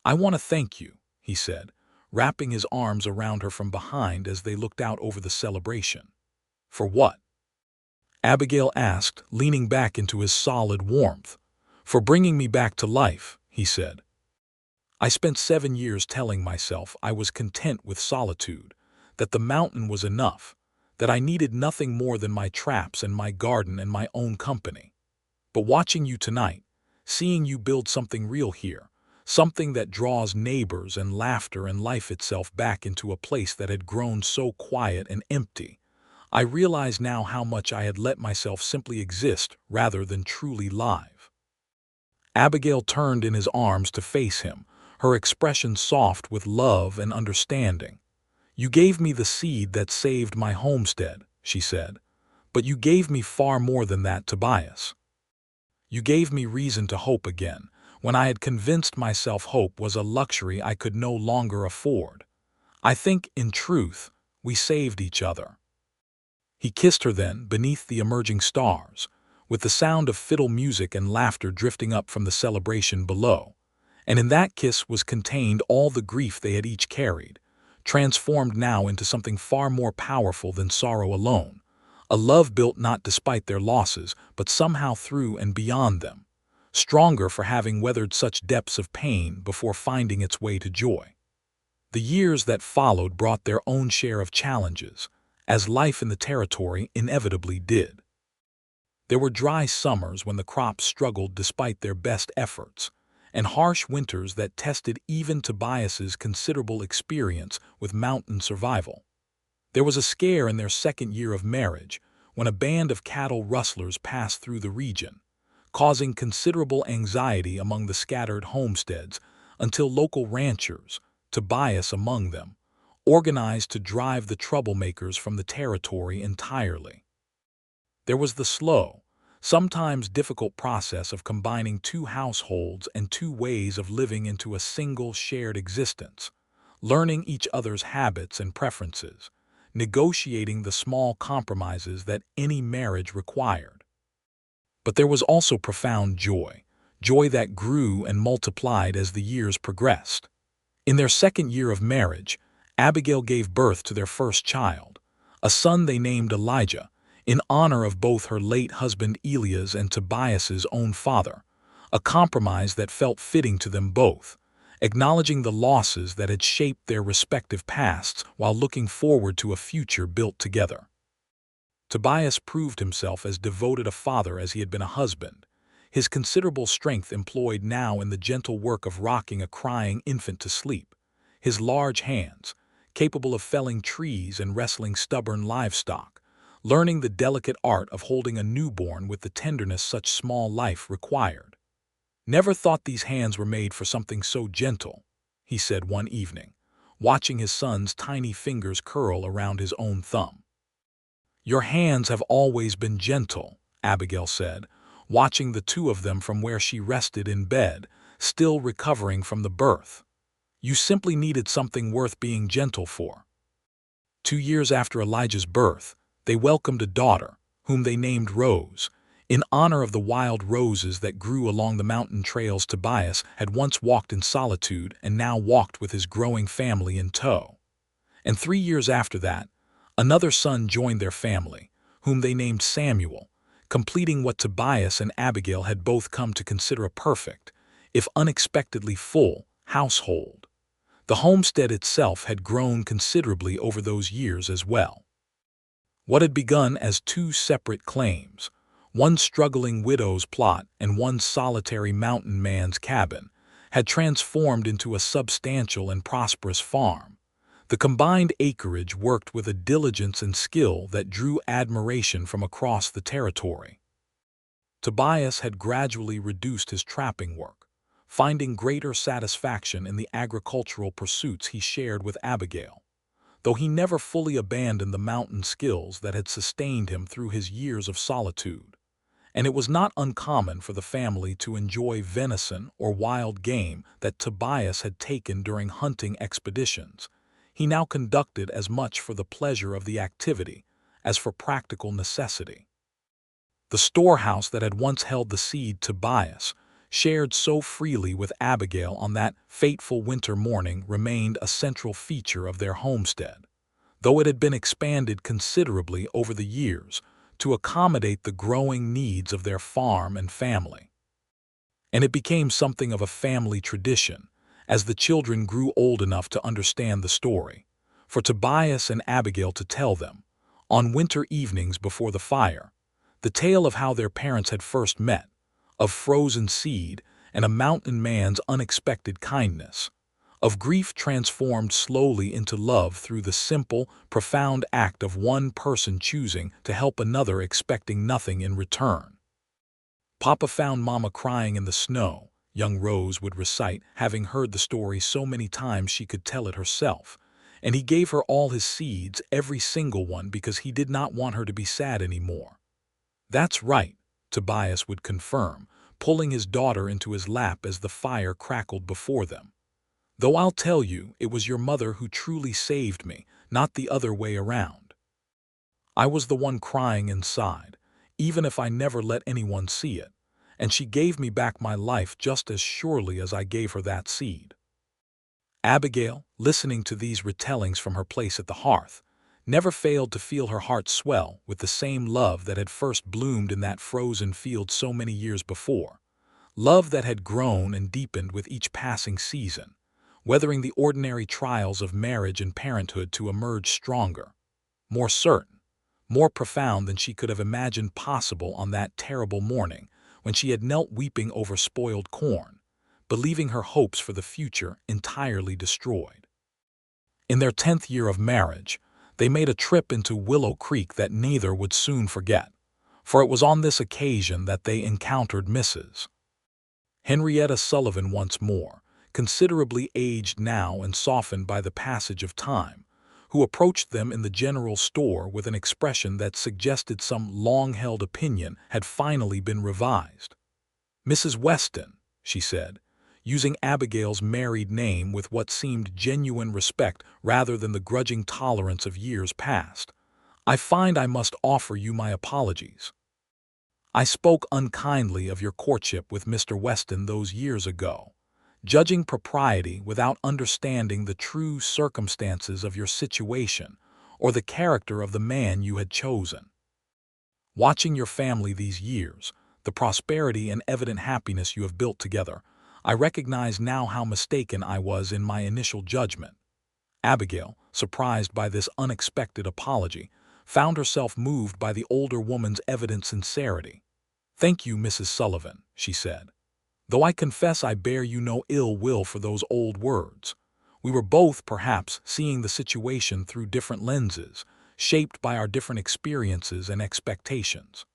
"I want to thank you," he said, wrapping his arms around her from behind as they looked out over the celebration. "For what?" Abigail asked, leaning back into his solid warmth. "For bringing me back to life," he said. "I spent 7 years telling myself I was content with solitude, that the mountain was enough, that I needed nothing more than my traps and my garden and my own company. But watching you tonight, seeing you build something real here, something that draws neighbors and laughter and life itself back into a place that had grown so quiet and empty, I realize now how much I had let myself simply exist rather than truly live." Abigail turned in his arms to face him, her expression soft with love and understanding. "You gave me the seed that saved my homestead," she said, "but you gave me far more than that, Tobias. You gave me reason to hope again, when I had convinced myself hope was a luxury I could no longer afford. I think, in truth, we saved each other." He kissed her then, beneath the emerging stars, with the sound of fiddle music and laughter drifting up from the celebration below. And in that kiss was contained all the grief they had each carried, transformed now into something far more powerful than sorrow alone, a love built not despite their losses, but somehow through and beyond them, stronger for having weathered such depths of pain before finding its way to joy. The years that followed brought their own share of challenges, as life in the territory inevitably did. There were dry summers when the crops struggled despite their best efforts, and harsh winters that tested even Tobias's considerable experience with mountain survival. There was a scare in their second year of marriage when a band of cattle rustlers passed through the region, causing considerable anxiety among the scattered homesteads until local ranchers, Tobias among them, organized to drive the troublemakers from the territory entirely. There was the slow, sometimes difficult process of combining two households and two ways of living into a single shared existence, learning each other's habits and preferences, negotiating the small compromises that any marriage required. But there was also profound joy, joy that grew and multiplied as the years progressed. In their second year of marriage, Abigail gave birth to their first child, a son they named Elijah, in honor of both her late husband Elia's and Tobias's own father, a compromise that felt fitting to them both, acknowledging the losses that had shaped their respective pasts while looking forward to a future built together. Tobias proved himself as devoted a father as he had been a husband, his considerable strength employed now in the gentle work of rocking a crying infant to sleep, his large hands, capable of felling trees and wrestling stubborn livestock, learning the delicate art of holding a newborn with the tenderness such small life required. "Never thought these hands were made for something so gentle," he said one evening, watching his son's tiny fingers curl around his own thumb. "Your hands have always been gentle," Abigail said, watching the two of them from where she rested in bed, still recovering from the birth. "You simply needed something worth being gentle for." 2 years after Elijah's birth, they welcomed a daughter, whom they named Rose, in honor of the wild roses that grew along the mountain trails Tobias had once walked in solitude and now walked with his growing family in tow. And 3 years after that, another son joined their family, whom they named Samuel, completing what Tobias and Abigail had both come to consider a perfect, if unexpectedly full, household. The homestead itself had grown considerably over those years as well. What had begun as two separate claims, one struggling widow's plot and one solitary mountain man's cabin, had transformed into a substantial and prosperous farm. The combined acreage worked with a diligence and skill that drew admiration from across the territory. Tobias had gradually reduced his trapping work, finding greater satisfaction in the agricultural pursuits he shared with Abigail, though he never fully abandoned the mountain skills that had sustained him through his years of solitude. And it was not uncommon for the family to enjoy venison or wild game that Tobias had taken during hunting expeditions. He now conducted as much for the pleasure of the activity as for practical necessity. The storehouse that had once held the seed Tobias shared so freely with Abigail on that fateful winter morning remained a central feature of their homestead, though it had been expanded considerably over the years to accommodate the growing needs of their farm and family. And it became something of a family tradition, as the children grew old enough to understand the story, for Tobias and Abigail to tell them, on winter evenings before the fire, the tale of how their parents had first met, of frozen seed and a mountain man's unexpected kindness, of grief transformed slowly into love through the simple, profound act of one person choosing to help another expecting nothing in return. "Papa found Mama crying in the snow," young Rose would recite, having heard the story so many times she could tell it herself, "and he gave her all his seeds, every single one, because he did not want her to be sad anymore." "That's right," Tobias would confirm, pulling his daughter into his lap as the fire crackled before them. "Though I'll tell you, it was your mother who truly saved me, not the other way around. I was the one crying inside, even if I never let anyone see it, and she gave me back my life just as surely as I gave her that seed." Abigail, listening to these retellings from her place at the hearth, never failed to feel her heart swell with the same love that had first bloomed in that frozen field so many years before, love that had grown and deepened with each passing season, weathering the ordinary trials of marriage and parenthood to emerge stronger, more certain, more profound than she could have imagined possible on that terrible morning when she had knelt weeping over spoiled corn, believing her hopes for the future entirely destroyed. In their 10th year of marriage, they made a trip into Willow Creek that neither would soon forget, for it was on this occasion that they encountered Mrs. Henrietta Sullivan once more, considerably aged now and softened by the passage of time, who approached them in the general store with an expression that suggested some long-held opinion had finally been revised. "Mrs. Weston," she said, using Abigail's married name with what seemed genuine respect rather than the grudging tolerance of years past, "I find I must offer you my apologies. I spoke unkindly of your courtship with Mr. Weston those years ago, judging propriety without understanding the true circumstances of your situation or the character of the man you had chosen. Watching your family these years, the prosperity and evident happiness you have built together, I recognize now how mistaken I was in my initial judgment." Abigail, surprised by this unexpected apology, found herself moved by the older woman's evident sincerity. "Thank you, Mrs. Sullivan," she said, "though I confess I bear you no ill will for those old words. We were both, perhaps, seeing the situation through different lenses, shaped by our different experiences and expectations.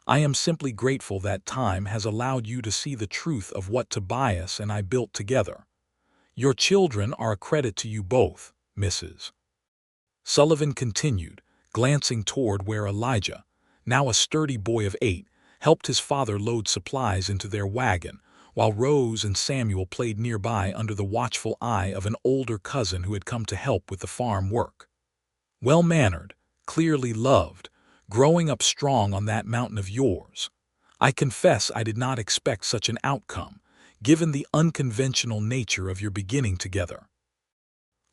I am simply grateful that time has allowed you to see the truth of what Tobias and I built together. Your children are a credit to you both, Mrs. Sullivan continued, glancing toward where Elijah, now a sturdy boy of 8, helped his father load supplies into their wagon, while Rose and Samuel played nearby under the watchful eye of an older cousin who had come to help with the farm work. "Well-mannered, clearly loved, growing up strong on that mountain of yours. I confess I did not expect such an outcome, given the unconventional nature of your beginning together."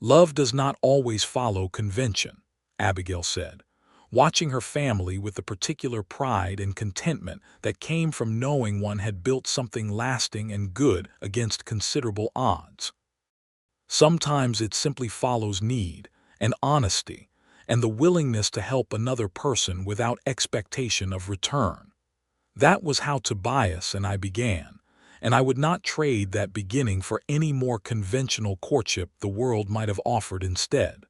"Love does not always follow convention," Abigail said, watching her family with the particular pride and contentment that came from knowing one had built something lasting and good against considerable odds. "Sometimes it simply follows need and honesty and the willingness to help another person without expectation of return. That was how Tobias and I began, and I would not trade that beginning for any more conventional courtship the world might have offered instead."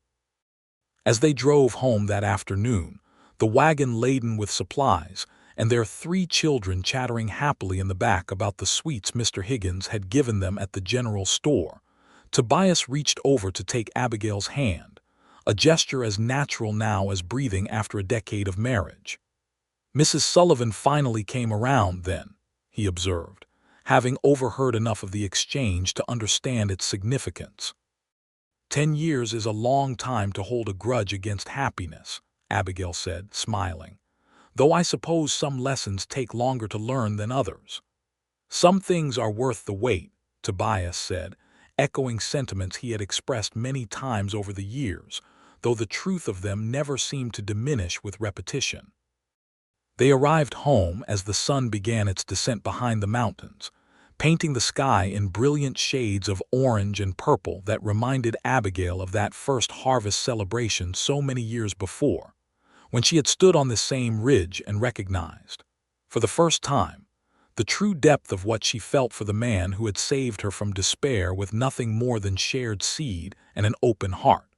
As they drove home that afternoon, the wagon laden with supplies, and their 3 children chattering happily in the back about the sweets Mr. Higgins had given them at the general store, Tobias reached over to take Abigail's hand, a gesture as natural now as breathing after a decade of marriage. "Mrs. Sullivan finally came around, then," he observed, having overheard enough of the exchange to understand its significance. 10 years is a long time to hold a grudge against happiness," Abigail said, smiling, "though I suppose some lessons take longer to learn than others." "Some things are worth the wait," Tobias said, echoing sentiments he had expressed many times over the years, though the truth of them never seemed to diminish with repetition. They arrived home as the sun began its descent behind the mountains, painting the sky in brilliant shades of orange and purple that reminded Abigail of that first harvest celebration so many years before, when she had stood on the same ridge and recognized, for the first time, the true depth of what she felt for the man who had saved her from despair with nothing more than shared seed and an open heart.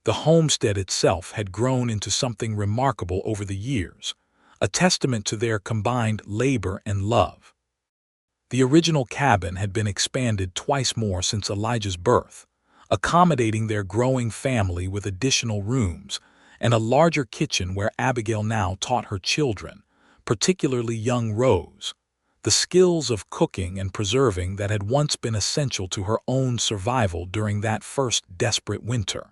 The homestead itself had grown into something remarkable over the years, a testament to their combined labor and love. The original cabin had been expanded twice more since Elijah's birth, accommodating their growing family with additional rooms and a larger kitchen where Abigail now taught her children, particularly young Rose, the skills of cooking and preserving that had once been essential to her own survival during that first desperate winter.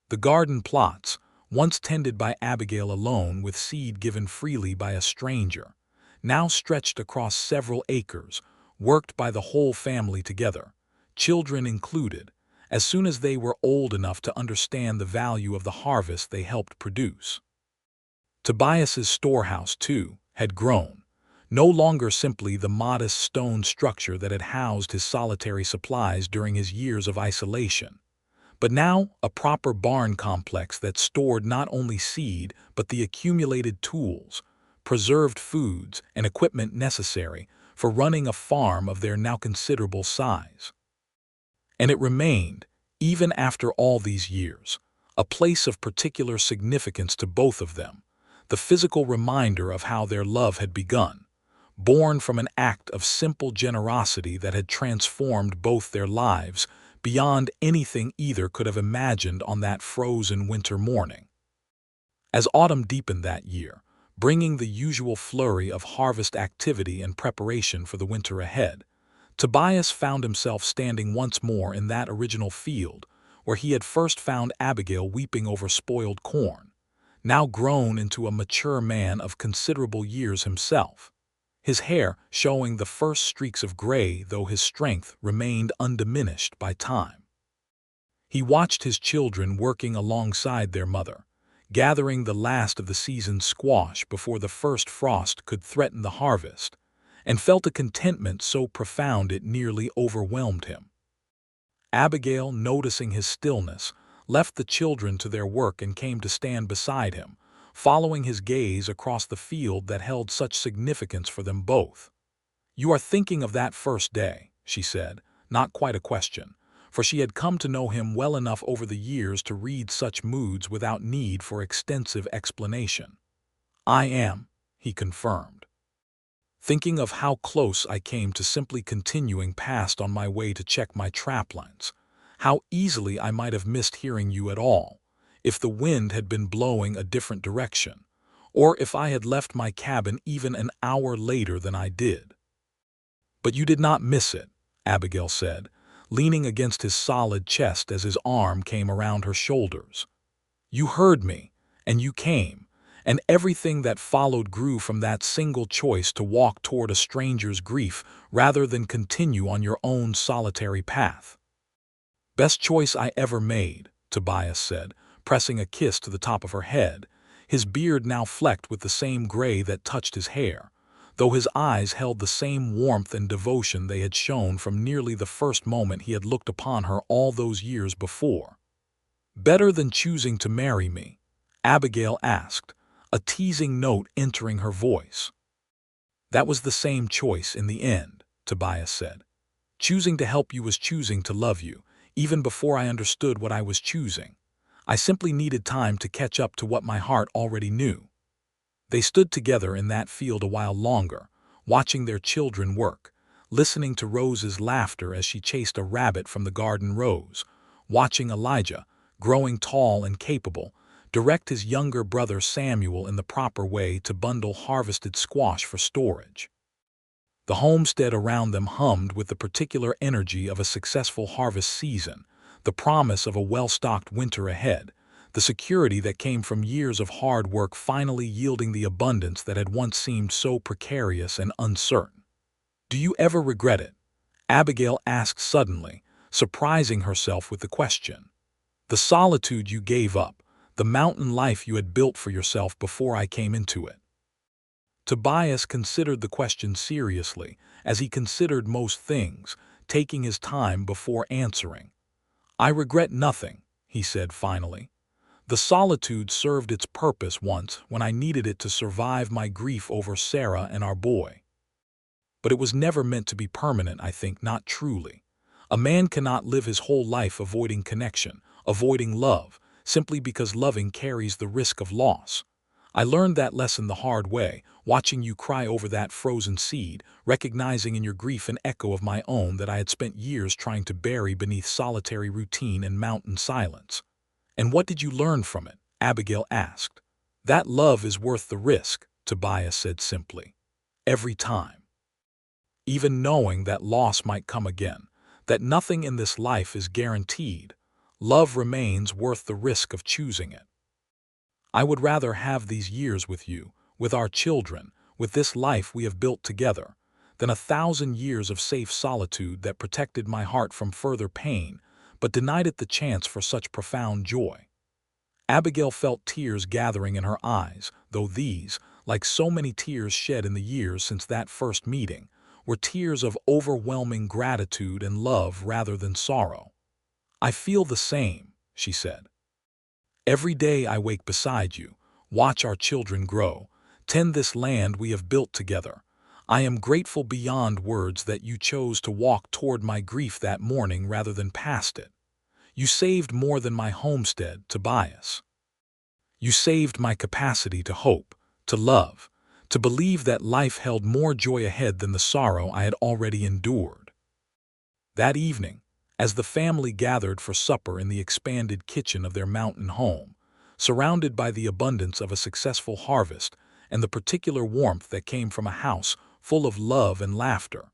The garden plots, once tended by Abigail alone with seed given freely by a stranger, now stretched across several acres, worked by the whole family together, children included, as soon as they were old enough to understand the value of the harvest they helped produce. Tobias's storehouse, too, had grown, no longer simply the modest stone structure that had housed his solitary supplies during his years of isolation, but now a proper barn complex that stored not only seed but the accumulated tools, preserved foods, and equipment necessary for running a farm of their now considerable size. And it remained, even after all these years, a place of particular significance to both of them, the physical reminder of how their love had begun, born from an act of simple generosity that had transformed both their lives beyond anything either could have imagined on that frozen winter morning. As autumn deepened that year, bringing the usual flurry of harvest activity and preparation for the winter ahead, Tobias found himself standing once more in that original field where he had first found Abigail weeping over spoiled corn, now grown into a mature man of considerable years himself, his hair showing the first streaks of gray though his strength remained undiminished by time. He watched his children working alongside their mother, gathering the last of the season's squash before the first frost could threaten the harvest, and felt a contentment so profound it nearly overwhelmed him. Abigail, noticing his stillness, left the children to their work and came to stand beside him, following his gaze across the field that held such significance for them both. "You are thinking of that first day," she said, not quite a question, for she had come to know him well enough over the years to read such moods without need for extensive explanation. "I am," he confirmed. "Thinking of how close I came to simply continuing past on my way to check my traplines, how easily I might have missed hearing you at all, if the wind had been blowing a different direction, or if I had left my cabin even an hour later than I did." "But you did not miss it," Abigail said, leaning against his solid chest as his arm came around her shoulders. "You heard me, and you came, and everything that followed grew from that single choice to walk toward a stranger's grief rather than continue on your own solitary path." "Best choice I ever made," Tobias said, pressing a kiss to the top of her head, his beard now flecked with the same gray that touched his hair, though his eyes held the same warmth and devotion they had shown from nearly the first moment he had looked upon her all those years before. "Better than choosing to marry me?" Abigail asked, a teasing note entering her voice. "That was the same choice in the end," Tobias said. "Choosing to help you was choosing to love you, even before I understood what I was choosing. I simply needed time to catch up to what my heart already knew." They stood together in that field a while longer, watching their children work, listening to Rose's laughter as she chased a rabbit from the garden rows, watching Elijah, growing tall and capable, direct his younger brother Samuel in the proper way to bundle harvested squash for storage. The homestead around them hummed with the particular energy of a successful harvest season, the promise of a well-stocked winter ahead, the security that came from years of hard work finally yielding the abundance that had once seemed so precarious and uncertain. "Do you ever regret it?" Abigail asked suddenly, surprising herself with the question. "The solitude you gave up, the mountain life you had built for yourself before I came into it?" Tobias considered the question seriously, as he considered most things, taking his time before answering. "I regret nothing," he said finally. "The solitude served its purpose once when I needed it to survive my grief over Sarah and our boy. But it was never meant to be permanent, I think, not truly. A man cannot live his whole life avoiding connection, avoiding love, simply because loving carries the risk of loss. I learned that lesson the hard way, watching you cry over that frozen seed, recognizing in your grief an echo of my own that I had spent years trying to bury beneath solitary routine and mountain silence." "And what did you learn from it?" Abigail asked. "That love is worth the risk," Tobias said simply. "Every time. Even knowing that loss might come again, that nothing in this life is guaranteed, love remains worth the risk of choosing it." I would rather have these years with you, with our children, with this life we have built together, than 1,000 years of safe solitude that protected my heart from further pain, but denied it the chance for such profound joy. Abigail felt tears gathering in her eyes, though these, like so many tears shed in the years since that first meeting, were tears of overwhelming gratitude and love rather than sorrow. "I feel the same," she said. "Every day I wake beside you, watch our children grow, tend this land we have built together. I am grateful beyond words that you chose to walk toward my grief that morning rather than past it. You saved more than my homestead, Tobias. You saved my capacity to hope, to love, to believe that life held more joy ahead than the sorrow I had already endured." That evening, as the family gathered for supper in the expanded kitchen of their mountain home, surrounded by the abundance of a successful harvest and the particular warmth that came from a house full of love and laughter,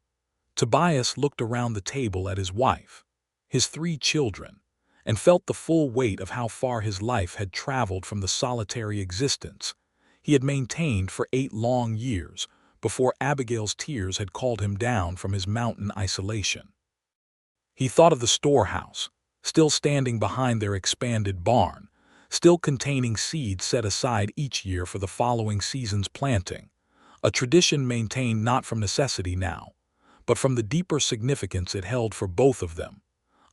Tobias looked around the table at his wife, his 3 children, and felt the full weight of how far his life had traveled from the solitary existence he had maintained for 8 long years before Abigail's tears had called him down from his mountain isolation. He thought of the storehouse, still standing behind their expanded barn, still containing seeds set aside each year for the following season's planting, a tradition maintained not from necessity now, but from the deeper significance it held for both of them,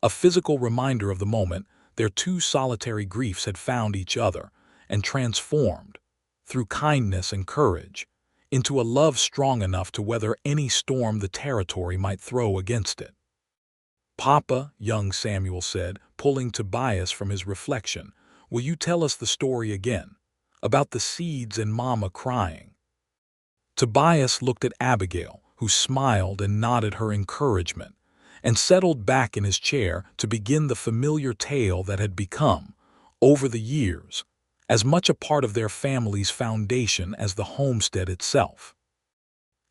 a physical reminder of the moment their 2 solitary griefs had found each other and transformed, through kindness and courage, into a love strong enough to weather any storm the territory might throw against it. "Papa," young Samuel said, pulling Tobias from his reflection, "will you tell us the story again, about the seeds and Mama crying?" Tobias looked at Abigail, who smiled and nodded her encouragement, and settled back in his chair to begin the familiar tale that had become, over the years, as much a part of their family's foundation as the homestead itself.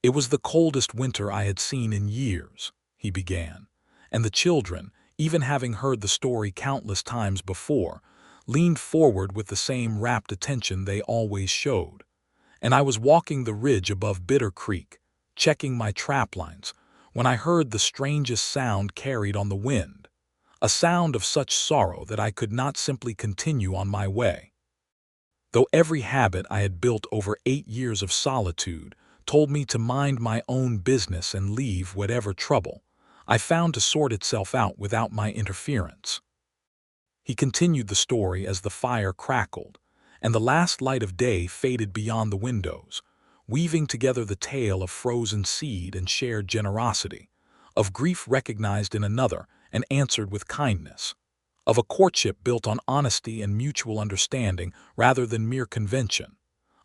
"It was the coldest winter I had seen in years," he began, and the children, even having heard the story countless times before, leaned forward with the same rapt attention they always showed. "And I was walking the ridge above Bitter Creek, checking my traplines, when I heard the strangest sound carried on the wind, a sound of such sorrow that I could not simply continue on my way. Though every habit I had built over 8 years of solitude told me to mind my own business and leave whatever trouble I found to sort itself out without my interference." He continued the story as the fire crackled, and the last light of day faded beyond the windows, weaving together the tale of frozen seed and shared generosity, of grief recognized in another and answered with kindness, of a courtship built on honesty and mutual understanding rather than mere convention,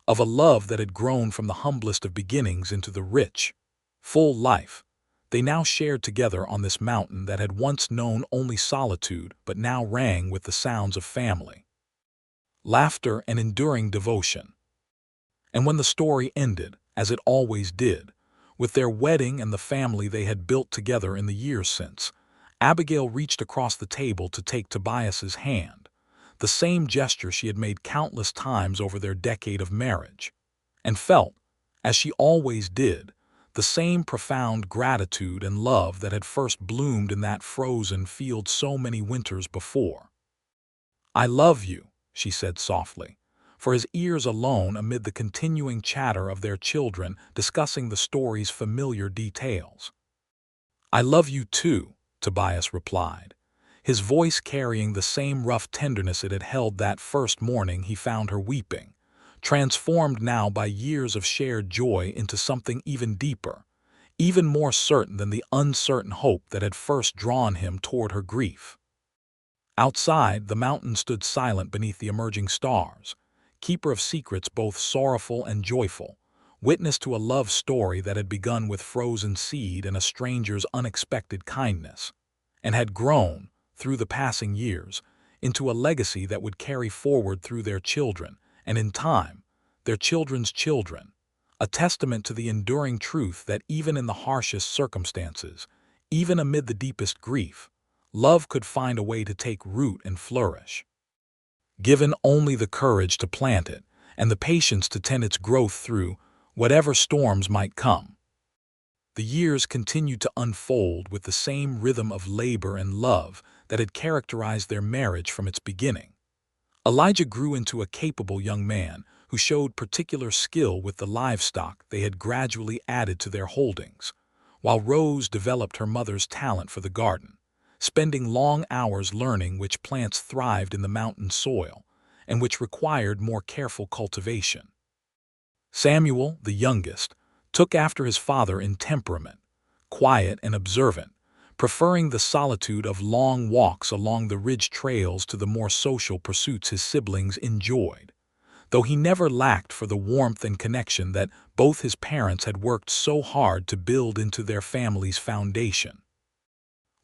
of a love that had grown from the humblest of beginnings into the rich, full life they now shared together on this mountain that had once known only solitude but now rang with the sounds of family, laughter, and enduring devotion. And when the story ended, as it always did, with their wedding and the family they had built together in the years since, Abigail reached across the table to take Tobias's hand, the same gesture she had made countless times over their decade of marriage, and felt, as she always did, the same profound gratitude and love that had first bloomed in that frozen field so many winters before. "I love you," she said softly, for his ears alone amid the continuing chatter of their children discussing the story's familiar details. "I love you too," Tobias replied, his voice carrying the same rough tenderness it had held that first morning he found her weeping, transformed now by years of shared joy into something even deeper, even more certain than the uncertain hope that had first drawn him toward her grief. Outside, the mountain stood silent beneath the emerging stars, keeper of secrets both sorrowful and joyful, witness to a love story that had begun with frozen seed and a stranger's unexpected kindness, and had grown, through the passing years, into a legacy that would carry forward through their children, and in time, their children's children, a testament to the enduring truth that even in the harshest circumstances, even amid the deepest grief, love could find a way to take root and flourish. given only the courage to plant it and the patience to tend its growth through whatever storms might come. The years continued to unfold with the same rhythm of labor and love that had characterized their marriage from its beginning. Elijah grew into a capable young man who showed particular skill with the livestock they had gradually added to their holdings, while Rose developed her mother's talent for the garden, spending long hours learning which plants thrived in the mountain soil and which required more careful cultivation. Samuel, the youngest, took after his father in temperament, quiet and observant, preferring the solitude of long walks along the ridge trails to the more social pursuits his siblings enjoyed, though he never lacked for the warmth and connection that both his parents had worked so hard to build into their family's foundation.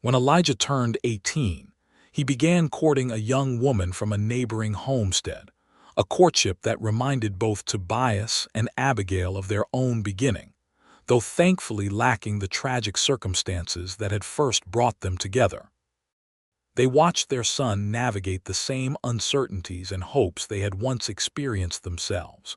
When Elijah turned 18, he began courting a young woman from a neighboring homestead, a courtship that reminded both Tobias and Abigail of their own beginning, though thankfully lacking the tragic circumstances that had first brought them together. They watched their son navigate the same uncertainties and hopes they had once experienced themselves,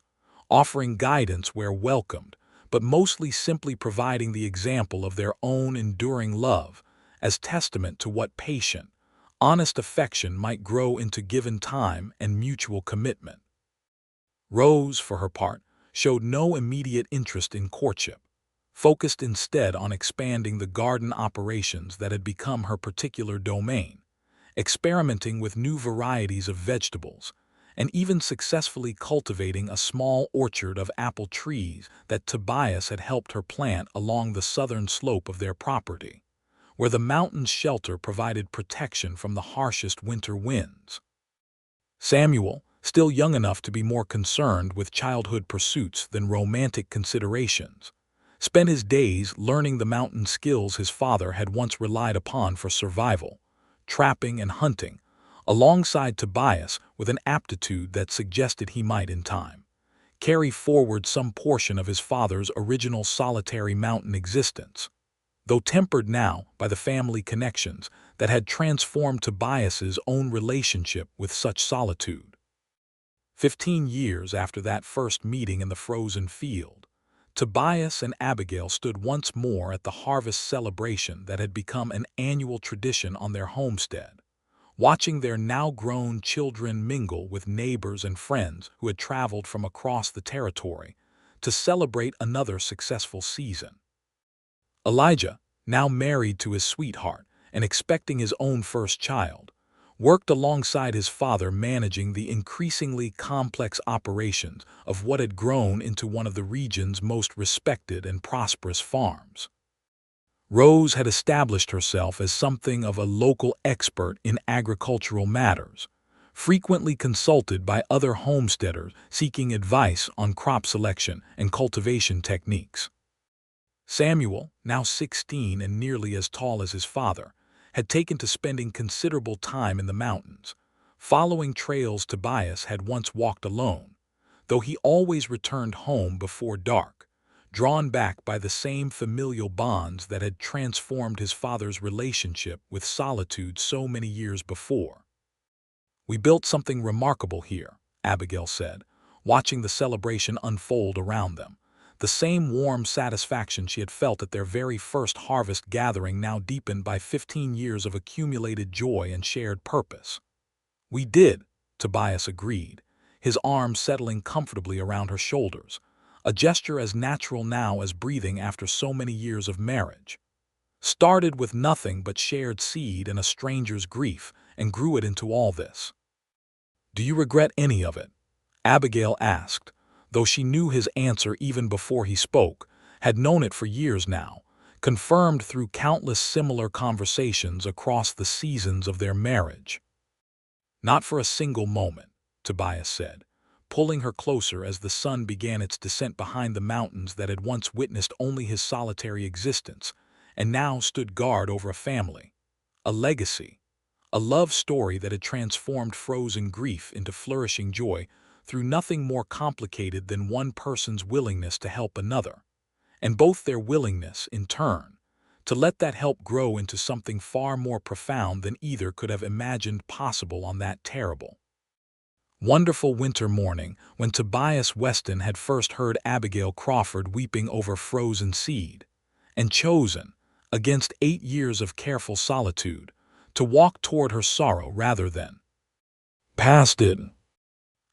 offering guidance where welcomed, but mostly simply providing the example of their own enduring love as testament to what patient, honest affection might grow into given time and mutual commitment. Rose, for her part, showed no immediate interest in courtship, focused instead on expanding the garden operations that had become her particular domain, experimenting with new varieties of vegetables, and even successfully cultivating a small orchard of apple trees that Tobias had helped her plant along the southern slope of their property, where the mountain's shelter provided protection from the harshest winter winds. Samuel, still young enough to be more concerned with childhood pursuits than romantic considerations, spent his days learning the mountain skills his father had once relied upon for survival, trapping and hunting, alongside Tobias with an aptitude that suggested he might in time carry forward some portion of his father's original solitary mountain existence, though tempered now by the family connections that had transformed Tobias's own relationship with such solitude. 15 years after that first meeting in the frozen field, Tobias and Abigail stood once more at the harvest celebration that had become an annual tradition on their homestead, watching their now-grown children mingle with neighbors and friends who had traveled from across the territory to celebrate another successful season. Elijah, now married to his sweetheart and expecting his own first child, worked alongside his father managing the increasingly complex operations of what had grown into one of the region's most respected and prosperous farms. Rose had established herself as something of a local expert in agricultural matters, frequently consulted by other homesteaders seeking advice on crop selection and cultivation techniques. Samuel, now 16 and nearly as tall as his father, had taken to spending considerable time in the mountains, following trails Tobias had once walked alone, though he always returned home before dark, drawn back by the same familial bonds that had transformed his father's relationship with solitude so many years before. "We built something remarkable here," Abigail said, watching the celebration unfold around them, the same warm satisfaction she had felt at their very first harvest gathering now deepened by 15 years of accumulated joy and shared purpose. "We did," Tobias agreed, his arms settling comfortably around her shoulders, a gesture as natural now as breathing after so many years of marriage. "Started with nothing but shared seed and a stranger's grief, and grew it into all this." "Do you regret any of it?" Abigail asked, though she knew his answer even before he spoke, had known it for years now, confirmed through countless similar conversations across the seasons of their marriage. "Not for a single moment," Tobias said, pulling her closer as the sun began its descent behind the mountains that had once witnessed only his solitary existence, and now stood guard over a family, a legacy, a love story that had transformed frozen grief into flourishing joy through nothing more complicated than one person's willingness to help another, and both their willingness, in turn, to let that help grow into something far more profound than either could have imagined possible on that terrible, wonderful winter morning when Tobias Weston had first heard Abigail Crawford weeping over frozen seed, and chosen, against 8 years of careful solitude, to walk toward her sorrow rather than past it.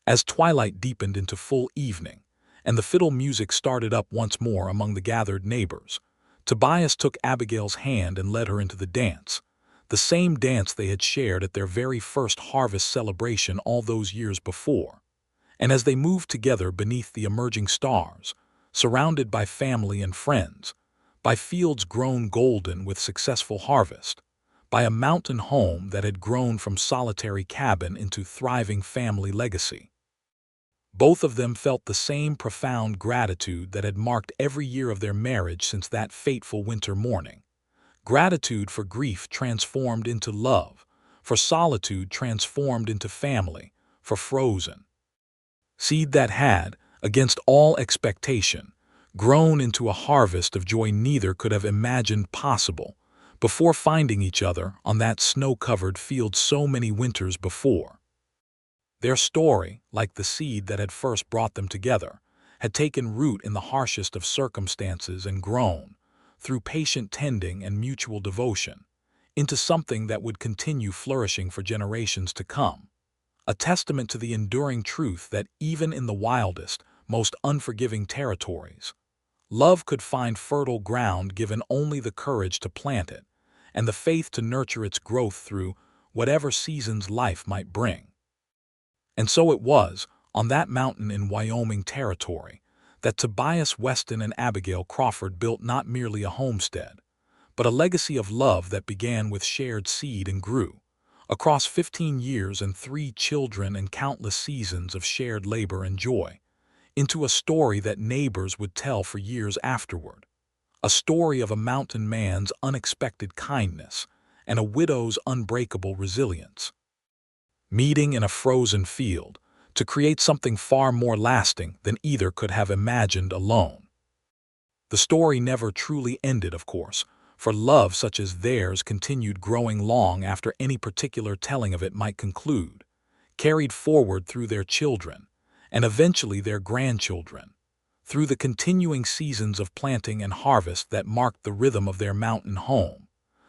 As twilight deepened into full evening, and the fiddle music started up once more among the gathered neighbors, Tobias took Abigail's hand and led her into the dance, the same dance they had shared at their very first harvest celebration all those years before. And as they moved together beneath the emerging stars, surrounded by family and friends, by fields grown golden with successful harvest, by a mountain home that had grown from solitary cabin into thriving family legacy, both of them felt the same profound gratitude that had marked every year of their marriage since that fateful winter morning. Gratitude for grief transformed into love, for solitude transformed into family, for frozen seed that had, against all expectation, grown into a harvest of joy neither could have imagined possible before finding each other on that snow-covered field so many winters before. Their story, like the seed that had first brought them together, had taken root in the harshest of circumstances and grown, through patient tending and mutual devotion, into something that would continue flourishing for generations to come, a testament to the enduring truth that even in the wildest, most unforgiving territories, love could find fertile ground given only the courage to plant it, and the faith to nurture its growth through whatever seasons life might bring. And so it was, on that mountain in Wyoming territory, that Tobias Weston and Abigail Crawford built not merely a homestead, but a legacy of love that began with shared seed and grew, across 15 years and 3 children and countless seasons of shared labor and joy, into a story that neighbors would tell for years afterward, a story of a mountain man's unexpected kindness and a widow's unbreakable resilience, meeting in a frozen field to create something far more lasting than either could have imagined alone. The story never truly ended, of course, for love such as theirs continued growing long after any particular telling of it might conclude, carried forward through their children, and eventually their grandchildren, through the continuing seasons of planting and harvest that marked the rhythm of their mountain home,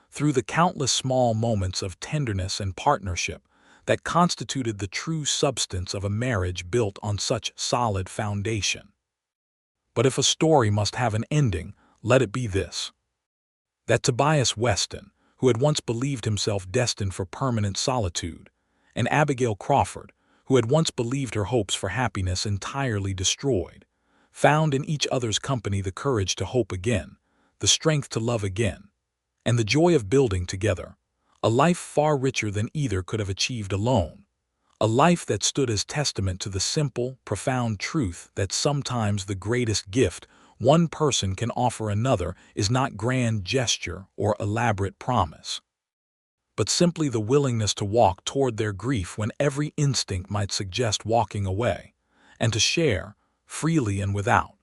through the countless small moments of tenderness and partnership that constituted the true substance of a marriage built on such solid foundation. But if a story must have an ending, let it be this: that Tobias Weston, who had once believed himself destined for permanent solitude, and Abigail Crawford, who had once believed her hopes for happiness entirely destroyed, found in each other's company the courage to hope again, the strength to love again, and the joy of building together a life far richer than either could have achieved alone, a life that stood as testament to the simple, profound truth that sometimes the greatest gift one person can offer another is not grand gesture or elaborate promise, but simply the willingness to walk toward their grief when every instinct might suggest walking away, and to share, freely and without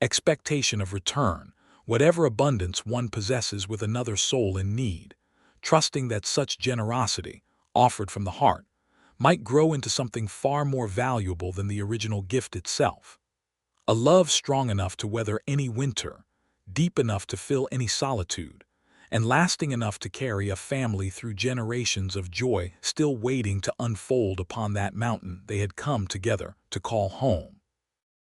expectation of return, whatever abundance one possesses with another soul in need, trusting that such generosity, offered from the heart, might grow into something far more valuable than the original gift itself. A love strong enough to weather any winter, deep enough to fill any solitude, and lasting enough to carry a family through generations of joy still waiting to unfold upon that mountain they had come together to call home.